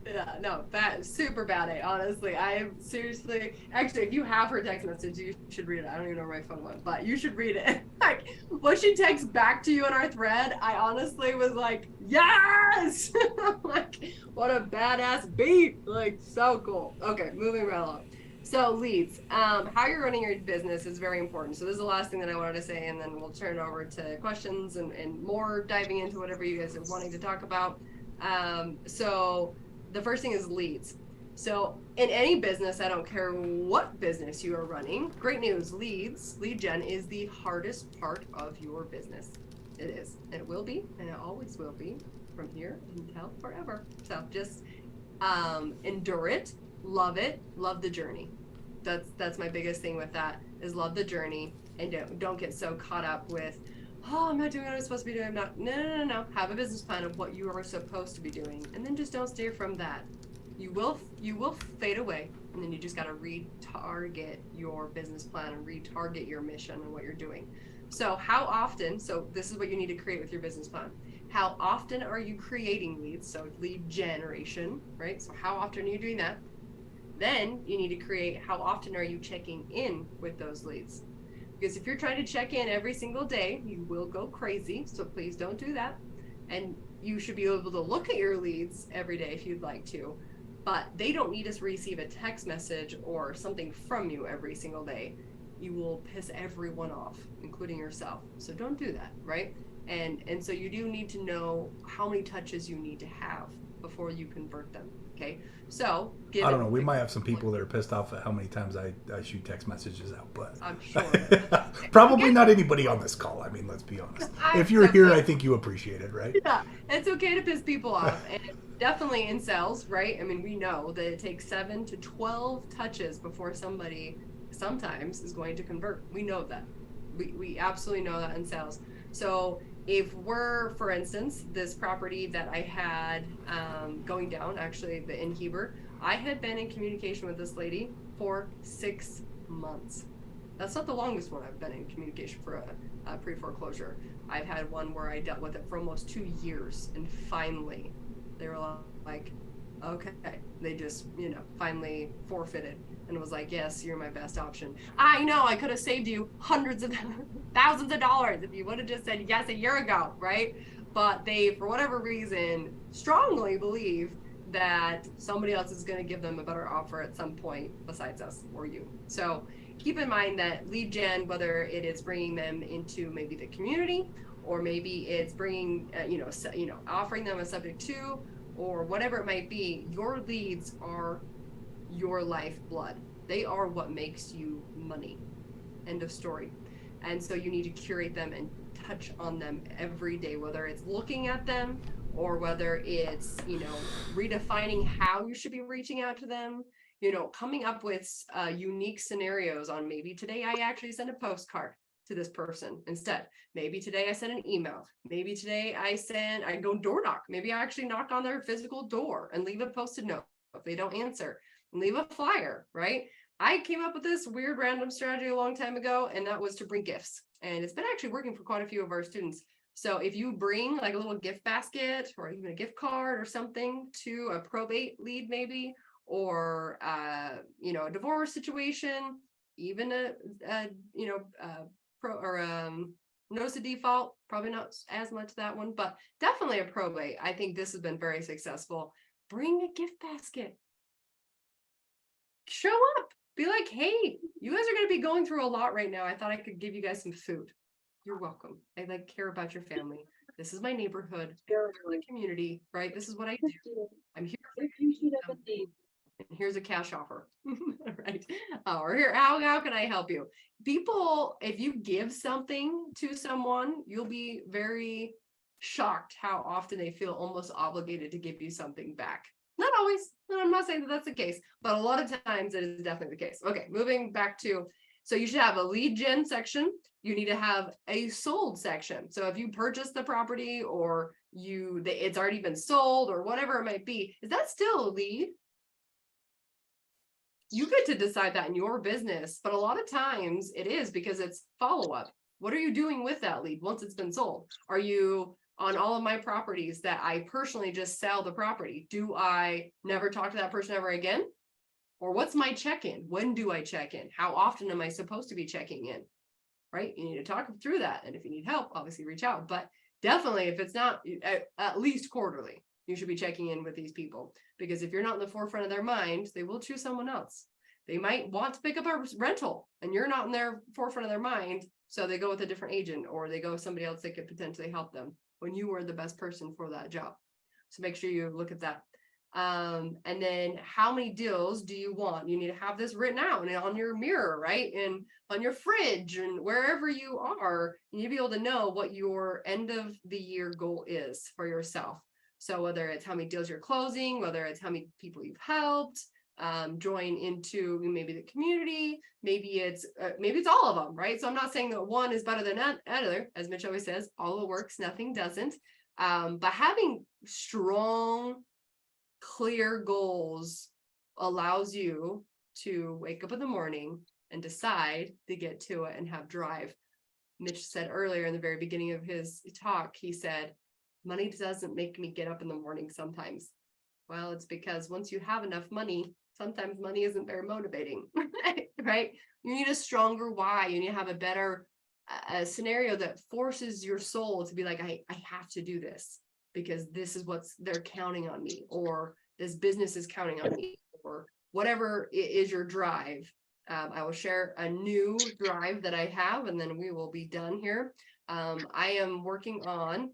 Yeah, no, super bad. Honestly, I seriously, actually, if you have her text message, you should read it. I don't even know where my phone went, but you should read it. Like, what she texts back to you in our thread, I honestly was like, yes! Like, what a badass beat. Like, so cool. Okay, moving right along. So leads, how you're running your business is very important. So this is the last thing that I wanted to say, and then we'll turn it over to questions and more diving into whatever you guys are wanting to talk about. So the first thing is leads. So in any business, I don't care what business you are running, great news, lead gen is the hardest part of your business. It is, and it will be, and it always will be from here until forever. So just endure it, love the journey. That's my biggest thing with that, is love the journey, and don't get so caught up with, oh, I'm not doing what I'm supposed to be doing. I'm not. No. Have a business plan of what you are supposed to be doing, and then just don't steer from that. You will fade away, and then you just got to retarget your business plan and retarget your mission and what you're doing. So how often? So this is what you need to create with your business plan. How often are you creating leads? So lead generation, right? So how often are you doing that? Then you need to create how often are you checking in with those leads. Because if you're trying to check in every single day, you will go crazy. So please don't do that. And you should be able to look at your leads every day if you'd like to, but they don't need to receive a text message or something from you every single day. You will piss everyone off, including yourself. So don't do that, right? And so you do need to know how many touches you need to have before you convert them. Okay, so I don't know. We might have some people that are pissed off at how many times I shoot text messages out, but I'm sure. Probably not anybody on this call. I mean, let's be honest. If you're here, I think you appreciate it, right? Yeah, it's okay to piss people off, and definitely in sales, right? I mean, we know that it takes 7 to 12 touches before somebody sometimes is going to convert. We know that. We absolutely know that in sales. So if we're, for instance, this property that I had going down, actually the in Heber, I had been in communication with this lady for 6 months. That's not the longest one I've been in communication for a pre-foreclosure. I've had one where I dealt with it for almost 2 years, and finally they were like, okay, they just, finally forfeited and was like, yes, you're my best option. I know I could have saved you hundreds of thousands of dollars if you would have just said yes a year ago, right? But they, for whatever reason, strongly believe that somebody else is going to give them a better offer at some point besides us or you. So keep in mind that lead gen, whether it is bringing them into maybe the community, or maybe it's bringing, offering them a Subject 2, or whatever it might be, your leads are your lifeblood. They are what makes you money. End of story. And so you need to curate them and touch on them every day, whether it's looking at them or whether it's, redefining how you should be reaching out to them, coming up with unique scenarios on, maybe today I actually send a postcard to this person instead. Maybe today I send an email. Maybe today I go door knock. Maybe I actually knock on their physical door and leave a post-it note if they don't answer, and leave a flyer, right? I came up with this weird random strategy a long time ago, and that was to bring gifts. And it's been actually working for quite a few of our students. So if you bring like a little gift basket or even a gift card or something to a probate lead, maybe, or a divorce situation, even notice of default, probably not as much that one, but definitely a probate. I think this has been very successful. bring a gift basket. Show up. Be like, hey, you guys are going to be going through a lot right now. I thought I could give you guys some food. You're welcome. I care about your family. This is my neighborhood, my community, right? This is what I do. I'm here for you. And here's a cash offer, right? Or here, how can I help you? People, if you give something to someone, you'll be very shocked how often they feel almost obligated to give you something back. Not always. I'm not saying that that's the case, but a lot of times it is definitely the case. Okay, moving back to, so you should have a lead gen section. You need to have a sold section. So if you purchase the property or it's already been sold or whatever it might be, is that still a lead? You get to decide that in your business, but a lot of times it is because it's follow-up. What are you doing with that lead once it's been sold? Are you on all of my properties that I personally just sell the property? Do I never talk to that person ever again? Or what's my check-in? When do I check in? How often am I supposed to be checking in? Right? You need to talk through that. And if you need help, obviously reach out. But definitely, if it's not at least quarterly, you should be checking in with these people, because if you're not in the forefront of their mind, they will choose someone else. They might want to pick up a rental and you're not in their forefront of their mind. So they go with a different agent, or they go with somebody else that could potentially help them when you were the best person for that job. So make sure you look at that. And then how many deals do you want? You need to have this written out and on your mirror, right? And on your fridge and wherever you are, you need to be able to know what your end of the year goal is for yourself. So whether it's how many deals you're closing, whether it's how many people you've helped, join into maybe the community, maybe it's all of them, right? So I'm not saying that one is better than another. As Mitch always says, all of it works, nothing doesn't. But having strong, clear goals allows you to wake up in the morning and decide to get to it and have drive. Mitch said earlier in the very beginning of his talk, he said, money doesn't make me get up in the morning sometimes. Well, it's because once you have enough money, sometimes money isn't very motivating, right? You need a stronger why. You need to have a better scenario that forces your soul to be like, I have to do this because this is what they're counting on me, or this business is counting on me, or whatever is your drive. I will share a new drive that I have, and then we will be done here. I am working on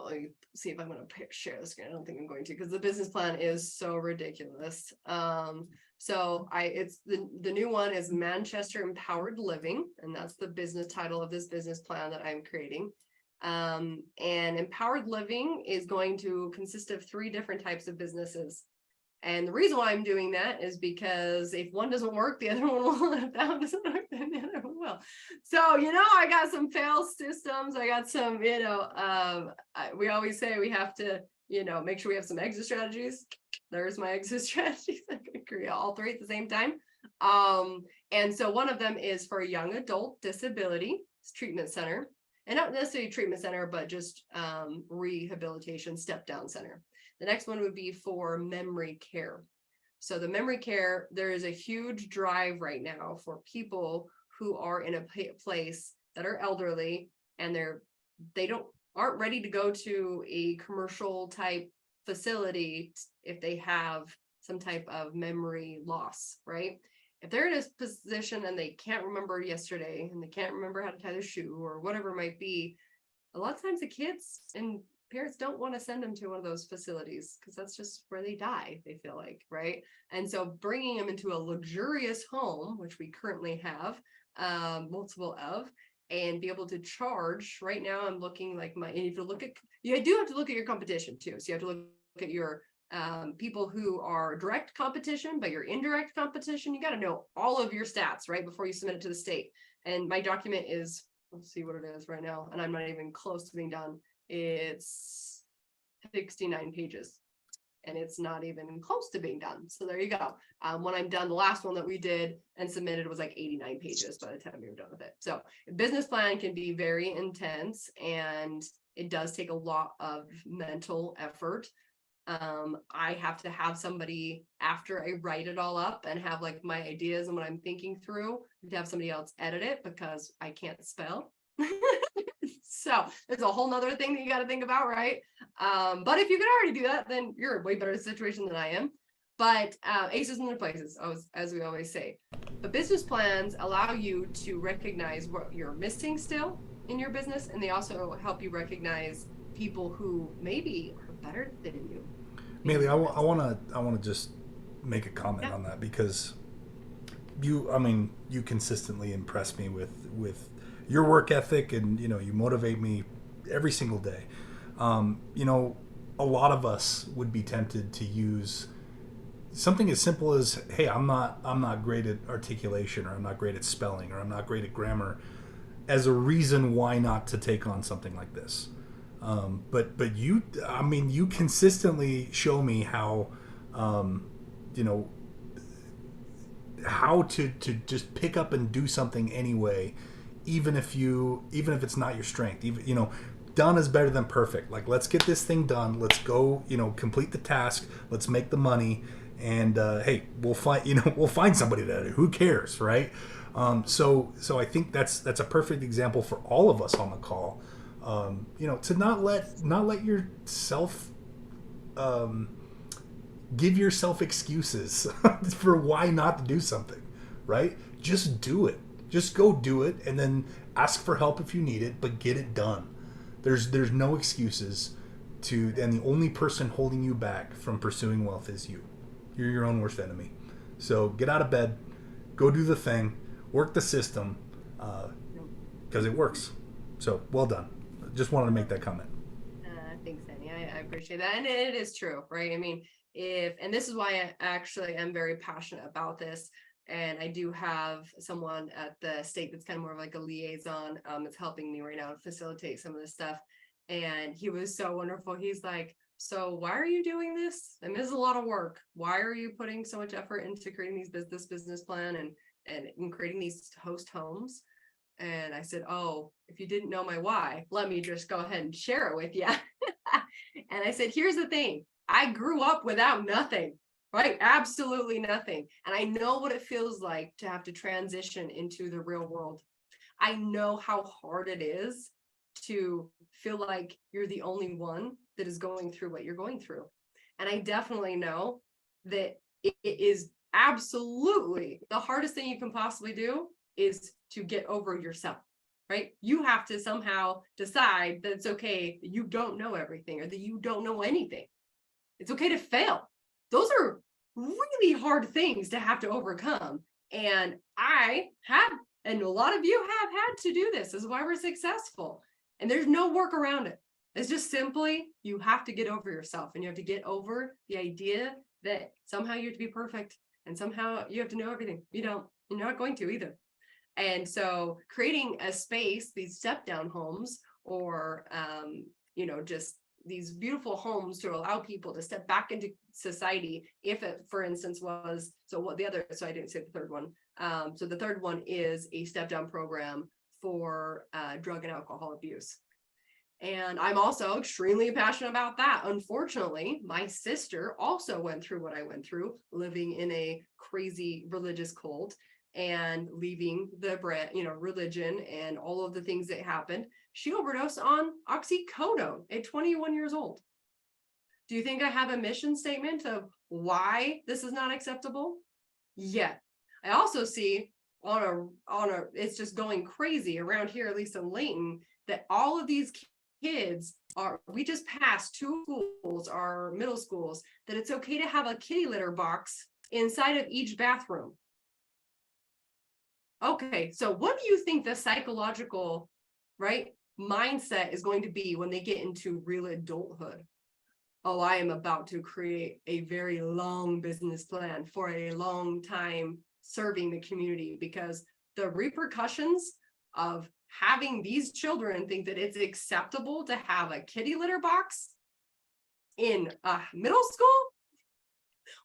let me see if I'm going to share the screen. I don't think I'm going to, because the business plan is so ridiculous. So it's the new one is Manchester Empowered Living, and that's the business title of this business plan that I'm creating. And Empowered Living is going to consist of 3 different types of businesses. And the reason why I'm doing that is because if one doesn't work, the other one will. If that one doesn't work, then the other one will. So, I got some fail systems. I got some, we always say we have to, make sure we have some exit strategies. There's my exit strategies. I can create all 3 at the same time. And so one of them is for a young adult disability treatment center, and not necessarily treatment center, but just rehabilitation step down center. The next one would be for memory care. So the memory care, there is a huge drive right now for people who are in a place that are elderly and aren't ready to go to a commercial type facility if they have some type of memory loss, right? If they're in a position and they can't remember yesterday and they can't remember how to tie their shoe or whatever it might be, a lot of times the kids and parents don't want to send them to one of those facilities because that's just where they die, they feel like, right? And so bringing them into a luxurious home, which we currently have multiple of, and be able to charge. Right now I'm looking like and if you look at, you do have to look at your competition too. So you have to look at your people who are direct competition, but your indirect competition, you got to know all of your stats, right, before you submit it to the state. And my document is, let's see what it is right now, and I'm not even close to being done. It's 69 pages and it's not even close to being done. So there you go. When I'm done, the last one that we did and submitted was like 89 pages by the time we were done with it. So business plan can be very intense and it does take a lot of mental effort. I have to have somebody, after I write it all up and have like my ideas and what I'm thinking through, to have somebody else edit it because I can't spell. So there's a whole nother thing that you got to think about, right? But if you can already do that, then you're in a way better situation than I am. But aces in their places, as we always say. But business plans allow you to recognize what you're missing still in your business, and they also help you recognize people who maybe are better than you. Meili, I want to just make a comment on that, because you consistently impress me with your work ethic, and you motivate me every single day. A lot of us would be tempted to use something as simple as, hey, I'm not great at articulation, or I'm not great at spelling, or I'm not great at grammar, as a reason why not to take on something like this. But you consistently show me how how to just pick up and do something anyway, even if it's not your strength. Even done is better than perfect. Like, let's get this thing done. Let's go, complete the task. Let's make the money. And hey, we'll find somebody to do. Who cares, right? So I think that's a perfect example for all of us on the call. To not let yourself give yourself excuses for why not to do something, right? Just do it. Just go do it, and then ask for help if you need it, but get it done. There's no excuses and the only person holding you back from pursuing wealth is you. You're your own worst enemy. So get out of bed, go do the thing, work the system, because it works. So well done. Just wanted to make that comment. Thanks, Annie. I appreciate that. And it is true, right? I mean, and this is why I actually am very passionate about this. And I do have someone at the state that's kind of more of like a liaison that's helping me right now to facilitate some of this stuff. And he was so wonderful. He's like, so why are you doing this? I mean, this is a lot of work. Why are you putting so much effort into creating this business plan and creating these host homes? And I said, oh, if you didn't know my why, let me just go ahead and share it with you. And I said, here's the thing. I grew up without nothing, right? Absolutely nothing. And I know what it feels like to have to transition into the real world. I know how hard it is to feel like you're the only one that is going through what you're going through. And I definitely know that it is absolutely the hardest thing you can possibly do is to get over yourself, right? You have to somehow decide that it's okay that you don't know everything or that you don't know anything. It's okay to fail. Those are really hard things to have to overcome. And I have, and a lot of you have had to do this. This is why we're successful. And there's no work around it. It's just simply, you have to get over yourself, and you have to get over the idea that somehow you have to be perfect and somehow you have to know everything. You don't, you're not going to either. And so creating a space, these step down homes, or, just these beautiful homes to allow people to step back into society. If it, for instance, was, so I didn't say the third one. So the third one is a step down program for drug and alcohol abuse. And I'm also extremely passionate about that. Unfortunately, my sister also went through what I went through, living in a crazy religious cult and leaving the brand, religion and all of the things that happened. She overdosed on oxycodone at 21 years old. Do you think I have a mission statement of why this is not acceptable? Yet. I also see on a it's just going crazy around here, at least in Layton, that all of these kids we just passed 2 schools, our middle schools, that it's okay to have a kitty litter box inside of each bathroom. Okay, so what do you think the psychological, mindset is going to be when they get into real adulthood? Oh, I am about to create a very long business plan for a long time serving the community, because the repercussions of having these children think that it's acceptable to have a kitty litter box in middle school,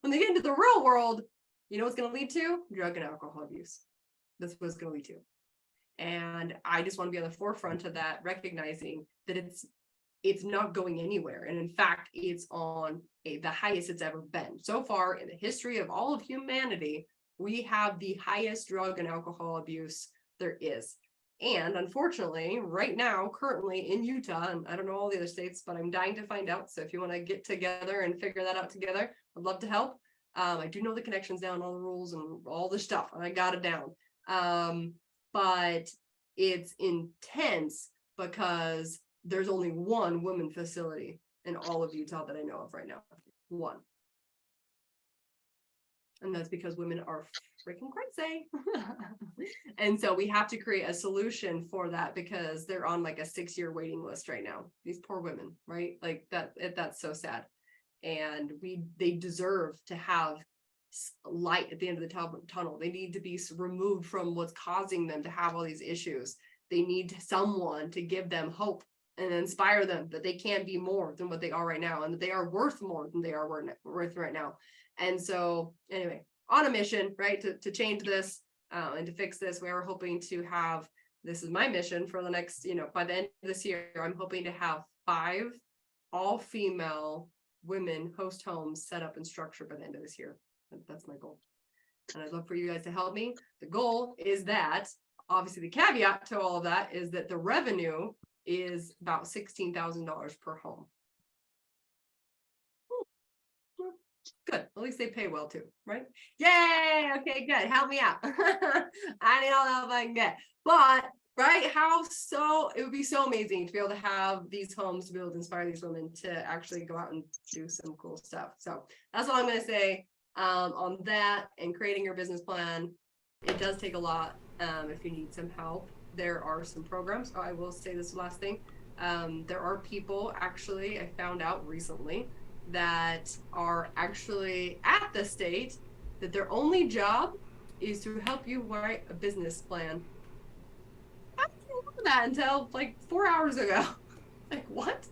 when they get into the real world, you know what's going to lead to? Drug and alcohol abuse. That's what it's going to lead to. And I just want to be on the forefront of that, recognizing that it's not going anywhere. And in fact, it's on the highest it's ever been. So far in the history of all of humanity, we have the highest drug and alcohol abuse there is. And unfortunately, right now, currently in Utah, and I don't know all the other states, but I'm dying to find out. So if you want to get together and figure that out together, I'd love to help. I do know the connections down, all the rules and all the stuff, and I got it down. But it's intense because there's only one women facility in all of Utah that I know of right now. One. And that's because women are freaking crazy. And so we have to create a solution for that because they're on like a 6-year waiting list right now. These poor women, right? Like that's so sad. And they deserve to have light at the end of the tunnel. They need to be removed from what's causing them to have all these issues. They need someone to give them hope and inspire them that they can be more than what they are right now, and that they are worth more than they are worth right now. And so anyway, on a mission, right, to change this and to fix this, we are hoping to have, this is my mission for the next, by the end of this year, I'm hoping to have 5 all-female women host homes set up and structured by the end of this year. That's my goal. And I'd love for you guys to help me. The goal is that, obviously the caveat to all of that is that the revenue is about $16,000 per home. Good. At least they pay well too, right? Yay! Okay, good. Help me out. I need all the help I can get. But right, it would be so amazing to be able to have these homes, to be able to inspire these women to actually go out and do some cool stuff. So that's all I'm going to say on that. And creating your business plan, it does take a lot. If you need some help, there are some programs. I will say this last thing. There are people, actually, I found out recently, that are actually at the state that their only job is to help you write a business plan. I didn't know that until like 4 hours ago. Like, what?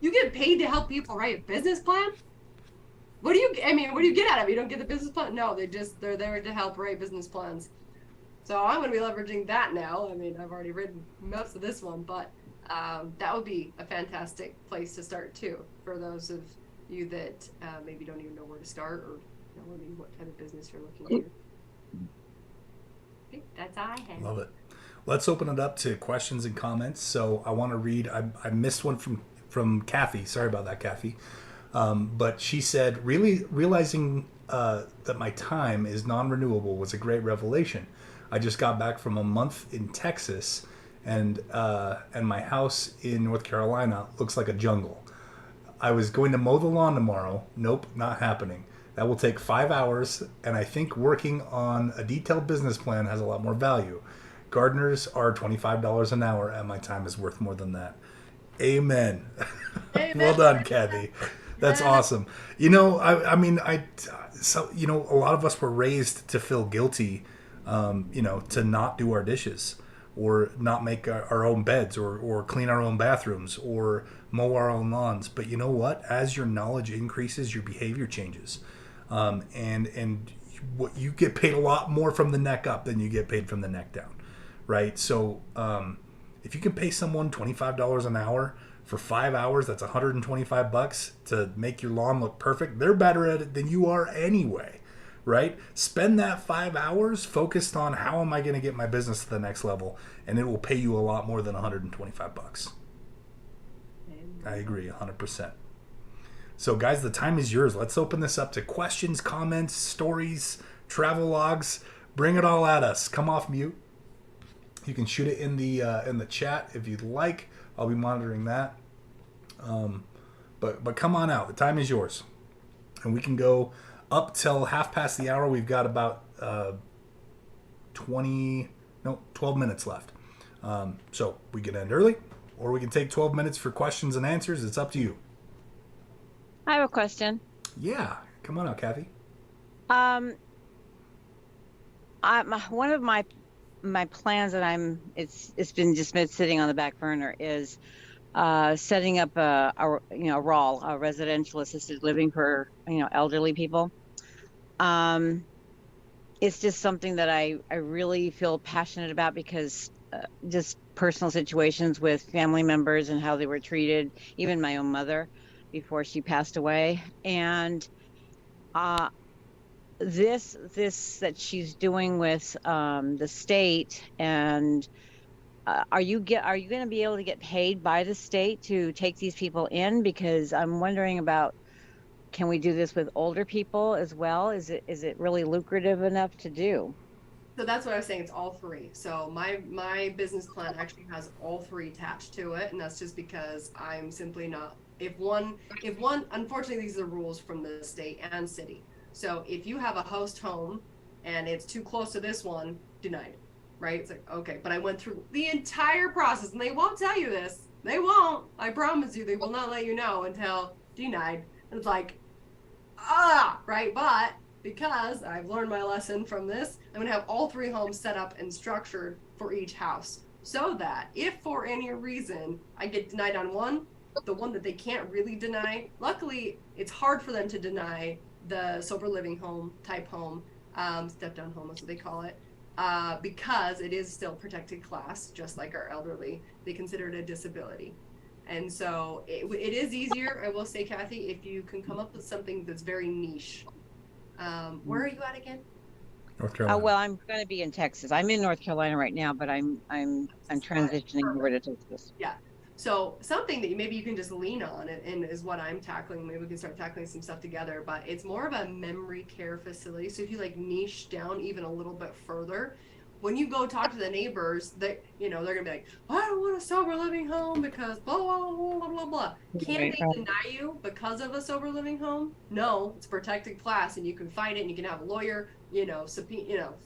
You get paid to help people write a business plan? What do you get out of it? You don't get the business plan? No, they're there to help write business plans. So I'm going to be leveraging that now. I mean, I've already written most of this one, but that would be a fantastic place to start too, for those of you that maybe don't even know where to start, or what type of business you're looking to do. Okay, that's all I have. Love it. Let's open it up to questions and comments. So I want to read. I missed one from Kathy. Sorry about that, Kathy. But she said, really realizing that my time is non-renewable was a great revelation. I just got back from a month in Texas, and my house in North Carolina looks like a jungle. I was going to mow the lawn tomorrow. Nope, not happening. That will take 5 hours, and I think working on a detailed business plan has a lot more value. Gardeners are $25 an hour, and my time is worth more than that. Amen. Amen. Well done, Kathy. That's awesome. A lot of us were raised to feel guilty, to not do our dishes, or not make our own beds, or clean our own bathrooms, or mow our own lawns. But you know what? As your knowledge increases, your behavior changes. And what you get paid a lot more from the neck up than you get paid from the neck down, right? So if you can pay someone $25 an hour for 5 hours, that's $125 to make your lawn look perfect. They're better at it than you are anyway, right? Spend that 5 hours focused on how am I going to get my business to the next level, and it will pay you a lot more than $125. I agree 100%. So guys, the time is yours. Let's open this up to questions, comments, stories, travel logs. Bring it all at us. Come off mute. You can shoot it in the chat if you'd like. I'll be monitoring that. But come on out. The time is yours. And we can go up till 1:30. We've got about 12 minutes left. So we can end early, or we can take 12 minutes for questions and answers. It's up to you. I have a question. Yeah. Come on out, Kathy. One of my plans that it's been just been sitting on the back burner is setting up a RAL, a residential assisted living for elderly people. It's just something that I really feel passionate about because just personal situations with family members and how they were treated, even my own mother before she passed away. And this that she's doing with the state and are you going to be able to get paid by the state to take these people in? Because I'm wondering about, can we do this with older people as well? Is it really lucrative enough to do? So that's what I was saying. It's all three. So my business plan actually has all three attached to it, and that's just because I'm simply not. If one, unfortunately, these are the rules from the state and city. So if you have a host home and it's too close to this one, denied, right? It's like, okay, but I went through the entire process, and they won't tell you this. They won't. I promise you, they will not let you know until denied. And it's like, right, but because I've learned my lesson from this, I'm gonna have all three homes set up and structured for each house, so that if for any reason I get denied on one, the one that they can't really deny, luckily it's hard for them to deny the sober living home type home, step down home is what they call it, because it is still protected class, just like our elderly. They consider it a disability. And so it is easier, I will say, Kathy, if you can come up with something that's very niche. Where are you at again? North Carolina. Well, I'm going to be in Texas. I'm in North Carolina right now, but I'm transitioning over to Texas. Yeah. So something that maybe you can just lean on, and is what I'm tackling. Maybe we can start tackling some stuff together. But it's more of a memory care facility. So if you like niche down even a little bit further, when you go talk to the neighbors, they're gonna be like, I don't want a sober living home because blah blah blah blah blah blah. Can they deny you because of a sober living home? No, it's protected class, and you can fight it, and you can have a lawyer,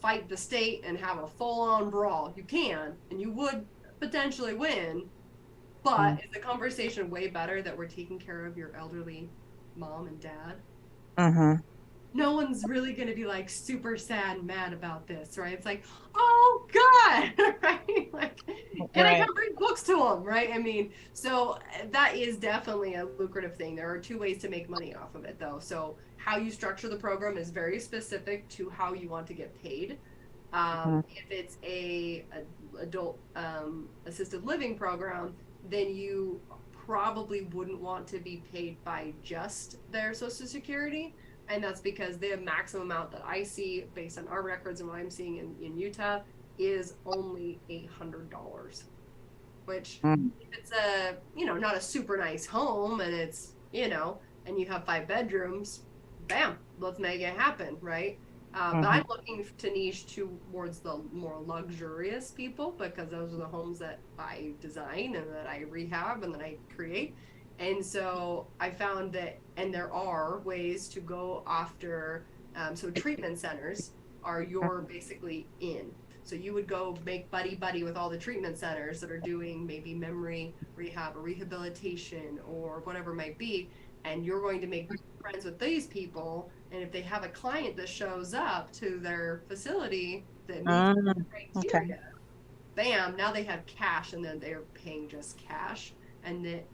fight the state and have a full-on brawl. You can, and you would potentially win, but is the conversation way better that we're taking care of your elderly mom and dad? Mm-hmm. No one's really going to be like super sad and mad about this, right? It's like, oh God, right? Like, can I come bring books to them, right? I mean, so that is definitely a lucrative thing. There are two ways to make money off of it, though. So how you structure the program is very specific to how you want to get paid. If it's a adult assisted living program, then you probably wouldn't want to be paid by just their Social Security. And that's because the maximum amount that I see based on our records and what I'm seeing in Utah is only $800, which if it's a, not a super nice home and it's, and you have 5 bedrooms, bam, let's make it happen, right? But I'm looking to niche towards the more luxurious people, because those are the homes that I design and that I rehab and that I create. And so I found that, and there are ways to go after, so treatment centers are your basically in. So you would go make buddy with all the treatment centers that are doing maybe memory rehab or rehabilitation or whatever it might be, and you're going to make friends with these people. And if they have a client that shows up to their facility that meets the criteria, bam, now they have cash, and then they're paying just cash. And that,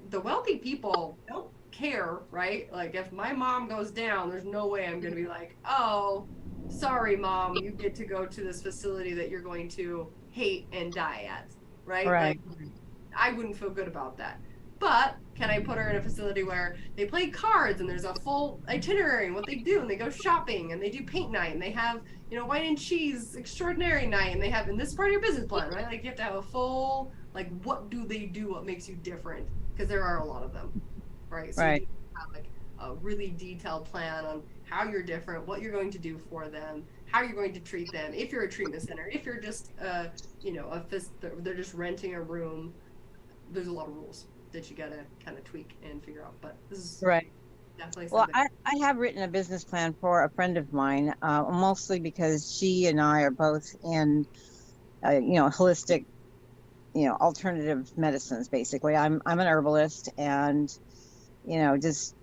the wealthy people don't care, right? Like if my mom goes down, there's no way I'm going to be like, oh, sorry, mom, you get to go to this facility that you're going to hate and die at, right? Right. Like, I wouldn't feel good about that. But can I put her in a facility where they play cards and there's a full itinerary and what they do, and they go shopping and they do paint night and they have, wine and cheese extraordinary night, and they have, and this is part of your business plan, right? Like you have to have a full, like, what do they do? What makes you different? Because there are a lot of them, right? So you have like a really detailed plan on how you're different, what you're going to do for them, how you're going to treat them. If you're a treatment center, if you're just, they're just renting a room, there's a lot of rules that you gotta kind of tweak and figure out. But this is definitely something. Well, I have written a business plan for a friend of mine, mostly because she and I are both in, holistic, alternative medicines. Basically, I'm an herbalist, and just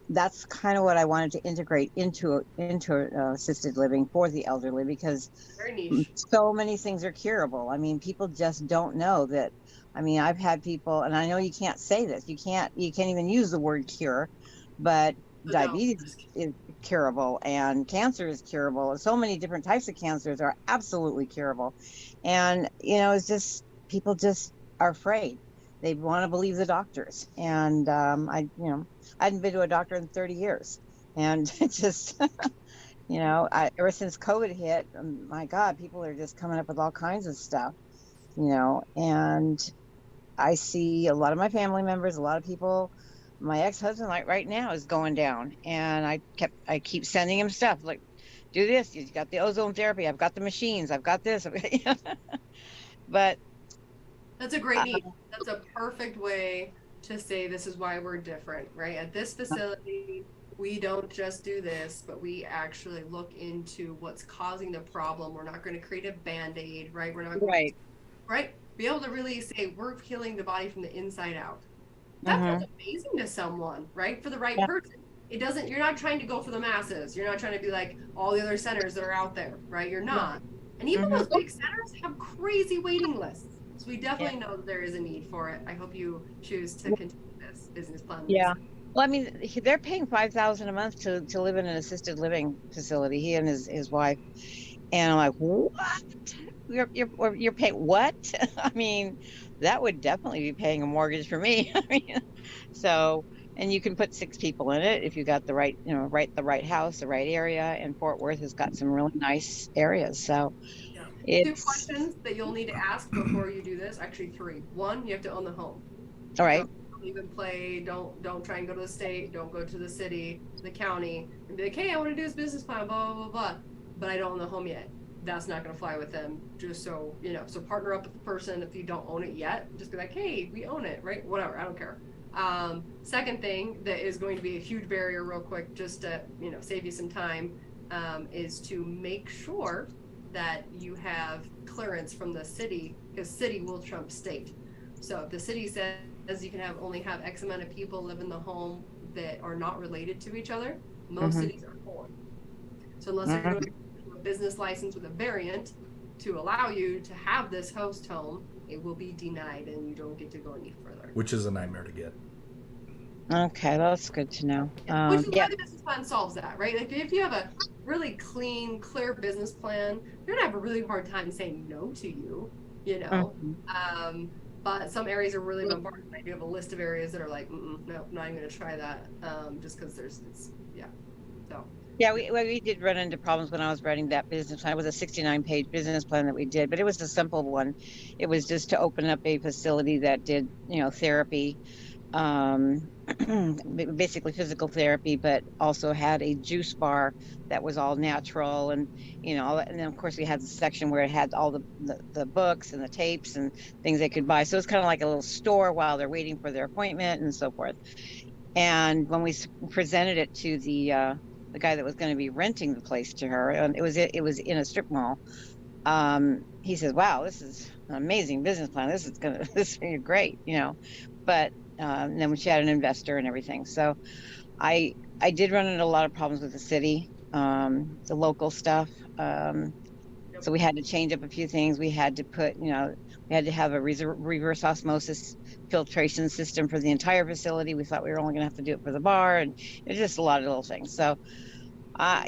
that's kind of what I wanted to integrate into assisted living for the elderly, because very niche. So many things are curable. I mean, people just don't know that. I mean, I've had people, and I know you can't say this, you can't even use the word cure, but diabetes is curable, and cancer is curable. So many different types of cancers are absolutely curable. And, it's just, people just are afraid. They want to believe the doctors. And I hadn't been to a doctor in 30 years. And it just, Ever since COVID hit, my God, people are just coming up with all kinds of stuff, and I see a lot of my family members, a lot of people. My ex-husband, like right now, is going down, and I keep sending him stuff like, do this. You got the ozone therapy. I've got the machines. I've got this. But That's a great need. That's a perfect way to say this is why we're different, right? At this facility, we don't just do this, but we actually look into what's causing the problem. We're not going to create a band-aid, right? We're not going right, to, right? Be able to really say we're healing the body from the inside out. That feels amazing to someone, right? For the right person. It doesn't, you're not trying to go for the masses. You're not trying to be like all the other centers that are out there, right? You're not. And even those big centers have crazy waiting lists. So we definitely know that there is a need for it. I hope you choose to continue this business plan. Yeah. Well, I mean, they're paying $5,000 a month to live in an assisted living facility. He and his wife, and I'm like, what? You're paying what? I mean, that would definitely be paying a mortgage for me. I mean, so, and you can put 6 people in it if you got the right, the right house, the right area. And Fort Worth has got some really nice areas. So, Two questions that you'll need to ask before you do this. Actually, 3. 1, you have to own the home. All right. Don't even play. Don't try and go to the state. Don't go to the city, the county, and be like, hey, I want to do this business plan, blah, blah, blah, blah. But I don't own the home yet. That's not going to fly with them. Just so, so partner up with the person. If you don't own it yet, just be like, hey, we own it, right? Whatever. I don't care. Second thing that is going to be a huge barrier real quick, just to, save you some time, is to make sure that you have clearance from the city, because city will trump state. So if the city says you can only have X amount of people live in the home that are not related to each other, most cities are for. So unless you're going to do a business license with a variant to allow you to have this host home, it will be denied and you don't get to go any further. Which is a nightmare to get. Okay, that's good to know. Which is why the business plan solves that, right? Like if you have a really clean, clear business plan, you're gonna have a really hard time saying no to you, But some areas are really bombarded. I do have a list of areas that are like, no, I'm not even gonna try that, just because so. Yeah, we did run into problems when I was writing that business plan. It was a 69-page business plan that we did, but it was a simple one. It was just to open up a facility that did, therapy, basically physical therapy, but also had a juice bar that was all natural, and and then of course we had the section where it had all the books and the tapes and things they could buy. So it's kind of like a little store while they're waiting for their appointment and so forth. And when we presented it to the guy that was going to be renting the place to her, and it was in a strip mall, he says, wow, this is an amazing business plan, this is great, but and then she had an investor and everything. So I did run into a lot of problems with the city, the local stuff. So we had to change up a few things. We had to put, we had to have a reverse osmosis filtration system for the entire facility. We thought we were only going to have to do it for the bar, and it's just a lot of little things. So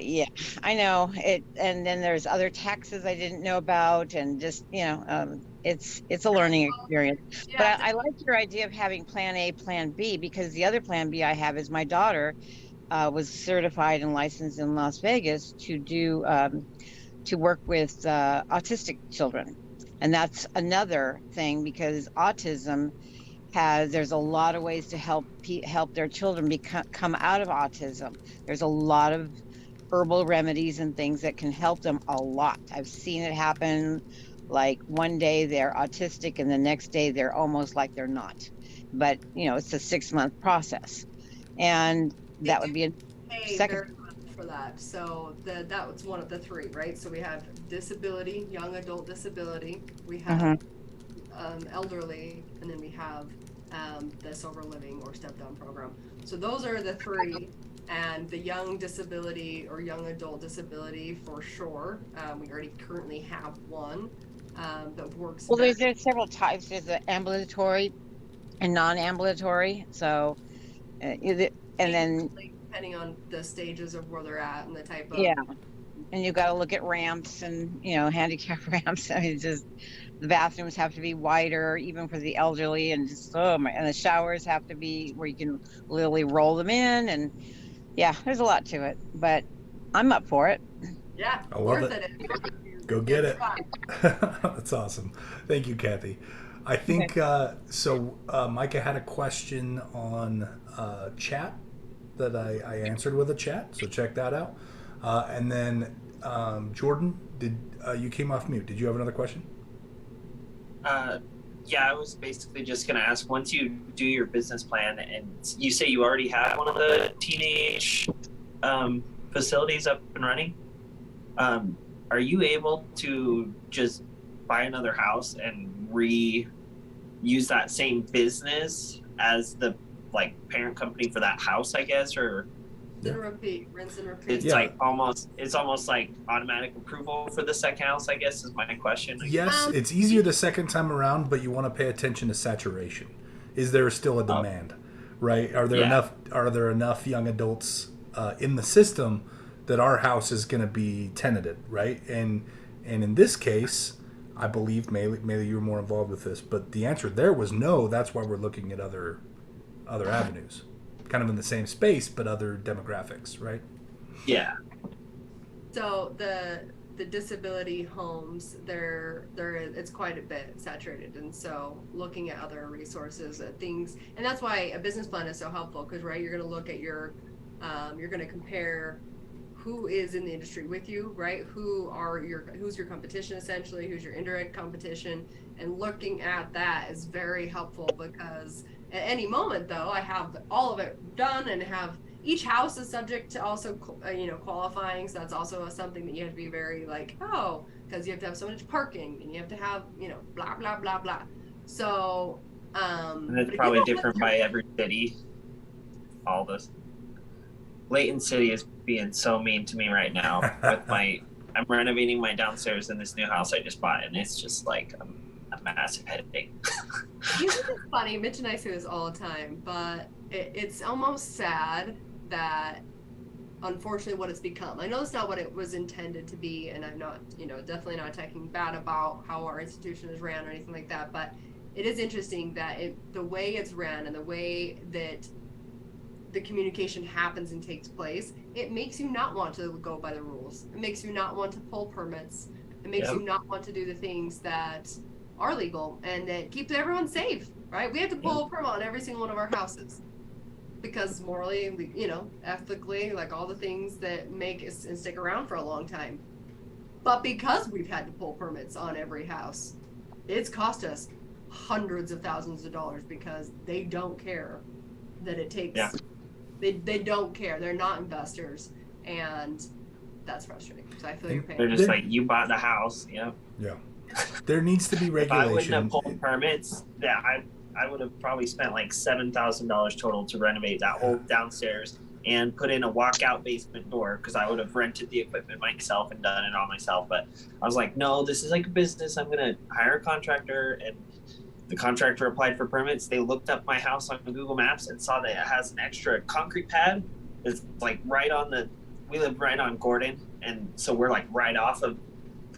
yeah, I know it. And then there's other taxes I didn't know about, and just, it's a learning experience. Yeah. But I like your idea of having plan A, plan B, because the other plan B I have is my daughter was certified and licensed in Las Vegas to do, to work with autistic children. And that's another thing, because autism there's a lot of ways to help their children come out of autism. There's a lot of herbal remedies and things that can help them a lot. I've seen it happen. Like one day they're autistic and the next day they're almost like they're not. But, it's a 6-month process. And that would be a second for that. So that was one of the 3, right? So we have disability, young adult disability, we have elderly, and then we have the sober living or step down program. So those are the 3. And the young disability or young adult disability, for sure, we already currently have one that works. Well, there's several types. There's the ambulatory and non-ambulatory. So and then depending on the stages of where they're at and the type of, and you've got to look at ramps and handicap ramps. I mean, just the bathrooms have to be wider, even for the elderly, and just and the showers have to be where you can literally roll them in, and there's a lot to it. But I'm up for it. Yeah, I love worth it. it. Go get It's it. fun. That's awesome. Thank you, Kathy. I think Micah had a question on chat that I answered with a chat, so check that out. And then Jordan, did you came off mute? Did you have another question? Yeah, I was basically just going to ask, once you do your business plan and you say you already have one of the teenage facilities up and running, are you able to just buy another house and reuse that same business as the parent company for that house, I guess? Or And repeat, rinse and repeat. it's almost like automatic approval for the second house, I guess, is my question. Yes, it's easier the second time around, but you want to pay attention to saturation. Is there still a demand? Right? Are there enough young adults in the system that our house is going to be tenanted, right? And in this case, I believe Maeli, you were more involved with this, but the answer there was no. That's why we're looking at other avenues, kind of in the same space but other demographics, right? Yeah. So the disability homes, it's quite a bit saturated, and so looking at other resources, things, and that's why a business plan is so helpful, because you're going to look at you're going to compare who is in the industry with you, right? Who's your competition, essentially, who's your indirect competition, and looking at that is very helpful, because at any moment, though, I have all of it done and have each house is subject to also, qualifying. So that's also something that you have to be very because you have to have so much parking and you have to have, blah, blah, blah, blah. So, and it's probably different by every city. All this. Layton City is being so mean to me right now with I'm renovating my downstairs in this new house I just bought, and it's just like a massive headache. You think it's funny, Mitch and I say this all the time, but it's almost sad that unfortunately what it's become. I know it's not what it was intended to be, and I'm not, definitely not talking bad about how our institution is ran or anything like that, but it is interesting that the way it's ran and the way that the communication happens and takes place, it makes you not want to go by the rules. It makes you not want to pull permits. It makes you not want to do the things that are legal and that keeps everyone safe, right? We have to pull a permit on every single one of our houses because morally, ethically, all the things that make us and stick around for a long time. But because we've had to pull permits on every house, it's cost us hundreds of thousands of dollars because they don't care that it takes. Yeah. They don't care. They're not investors, and that's frustrating. So I feel your pain. They're just you bought the house. Yeah. There needs to be regulation. If I wouldn't have pulled permits, I would have probably spent $7,000 total to renovate that whole downstairs and put in a walkout basement door, because I would have rented the equipment myself and done it all myself. But I was like, no, this is like a business. I'm gonna hire a contractor, and the contractor applied for permits. They looked up my house on Google Maps and saw that it has an extra concrete pad. It's we live right on Gordon, and so we're right off of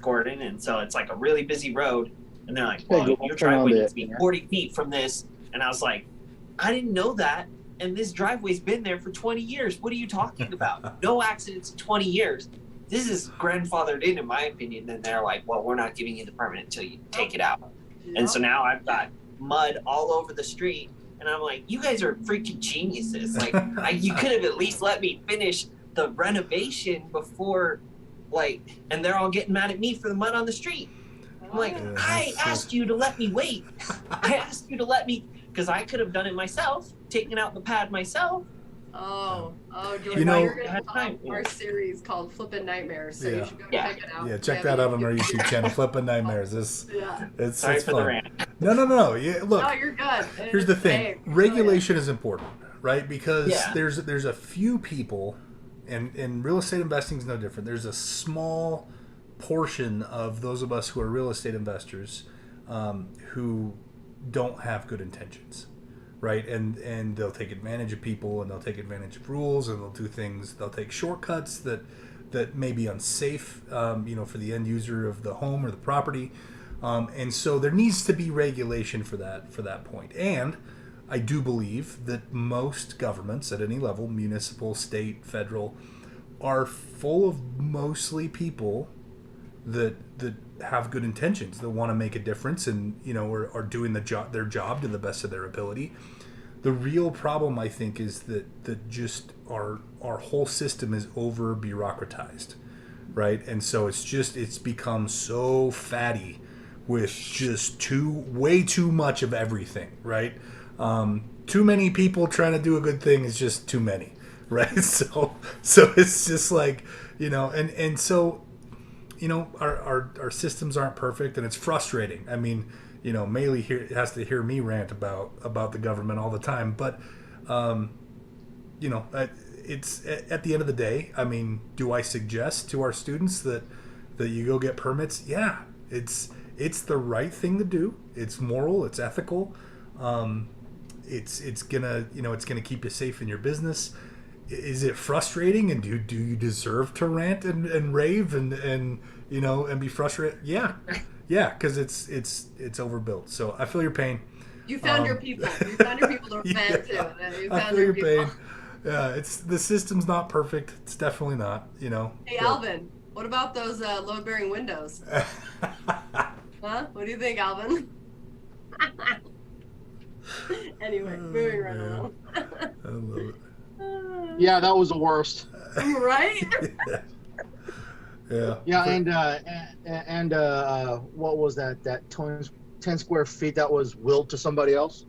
Gordon, and so it's a really busy road. And they're like, well, your driveway needs to be 40 feet from this. And I was like, I didn't know that. And this driveway's been there for 20 years. What are you talking about? No accidents in 20 years. This is grandfathered in my opinion. And they're like, well, we're not giving you the permit until you take it out. And so now I've got mud all over the street, and I'm like, you guys are freaking geniuses. You could have at least let me finish the renovation before, and they're all getting mad at me for the mud on the street. I'm like, I asked you to let me wait. I asked you to let me, because I could have done it myself, taken out the pad myself. Oh, Jordan, you're going to have our series called Flippin' Nightmares, so you should go check it out. Yeah, check that out on our YouTube channel, Flippin' Nightmares. It's Sorry for fun. the rant. No. Yeah, look. No, you're good. Here's the thing. Regulation is important, right? Because there's a few people, and real estate investing is no different. There's a small portion of those of us who are real estate investors who don't have good intentions. Right, and they'll take advantage of people, and they'll take advantage of rules, and they'll do things. They'll take shortcuts that may be unsafe, for the end user of the home or the property, and so there needs to be regulation for that point. And I do believe that most governments at any level, municipal, state, federal, are full of mostly people that have good intentions, that want to make a difference, and are doing their job to the best of their ability. The real problem, I think, is that just our whole system is over bureaucratized, right? And so it's become so fatty with just way too much of everything, right? Too many people trying to do a good thing is just too many, right? So it's just like, and so, our systems aren't perfect, and it's frustrating. I mean, Maeli has to hear me rant about the government all the time, but it's at the end of the day. I mean, do I suggest to our students that you go get permits? Yeah, it's the right thing to do. It's moral. It's ethical. It's gonna keep you safe in your business. Is it frustrating, and do you deserve to rant and rave and be frustrated? Yeah, because it's overbuilt. So I feel your pain. You found your people. You found your people to rant yeah, to. You I found feel your people. pain. Yeah, the system's not perfect. It's definitely not. Hey, Alvin, what about those load-bearing windows? Huh? What do you think, Alvin? Anyway, moving right along. I love it. Yeah, that was the worst. Right? Yeah. Yeah, and what was that? That 10 square feet that was willed to somebody else?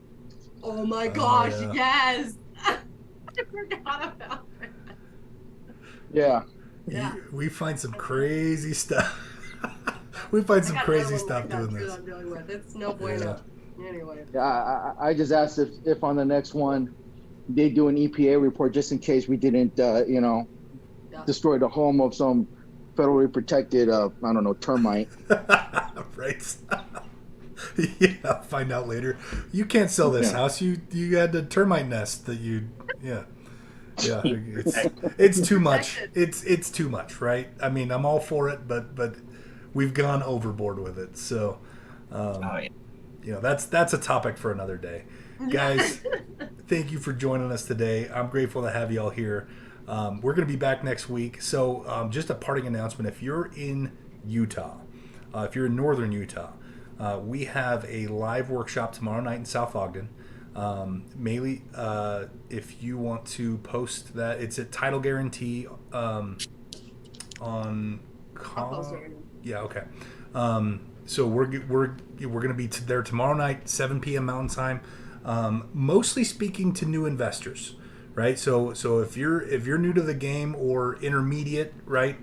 Oh my gosh, yeah. yes! I forgot about it. Yeah. Yeah. We find some crazy stuff. We find some crazy stuff doing this. I'm dealing with. It's no bueno. Anyway. Yeah, I just asked if on the next one they do an EPA report just in case we didn't, destroy the home of some federally protected, termite. Right. Yeah, find out later. You can't sell this house. You had a termite nest that yeah. It's too much. It's too much, right? I mean, I'm all for it, but we've gone overboard with it. So, that's a topic for another day. Guys, thank you for joining us today. I'm grateful to have you all here. We're going to be back next week. So just a parting announcement. If you're in Utah, if you're in northern Utah, we have a live workshop tomorrow night in South Ogden. Maeli, if you want to post that, it's at Title Guarantee on yeah, okay. So we're going to be there tomorrow night, 7 p.m. Mountain Time. Mostly speaking to new investors, right? So if you're new to the game or intermediate, right,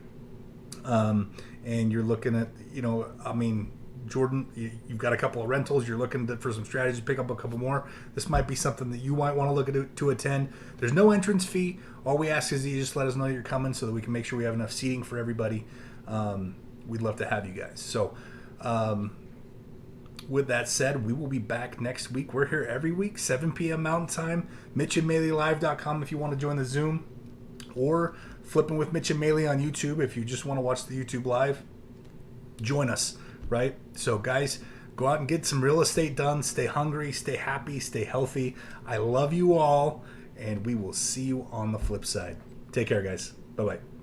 and you're looking at, Jordan, you've got a couple of rentals, you're looking for some strategies, pick up a couple more. This might be something that you might want to look at to attend. There's no entrance fee. All we ask is that you just let us know you're coming so that we can make sure we have enough seating for everybody. We'd love to have you guys. So with that said, we will be back next week. We're here every week, 7 p.m. Mountain Time. MitchandMaeliLive.com if you want to join the Zoom, or Flipping with Mitch and Maeli on YouTube if you just want to watch the YouTube live. Join us, right? So guys, go out and get some real estate done. Stay hungry, stay happy, stay healthy. I love you all, and we will see you on the flip side. Take care, guys. Bye-bye.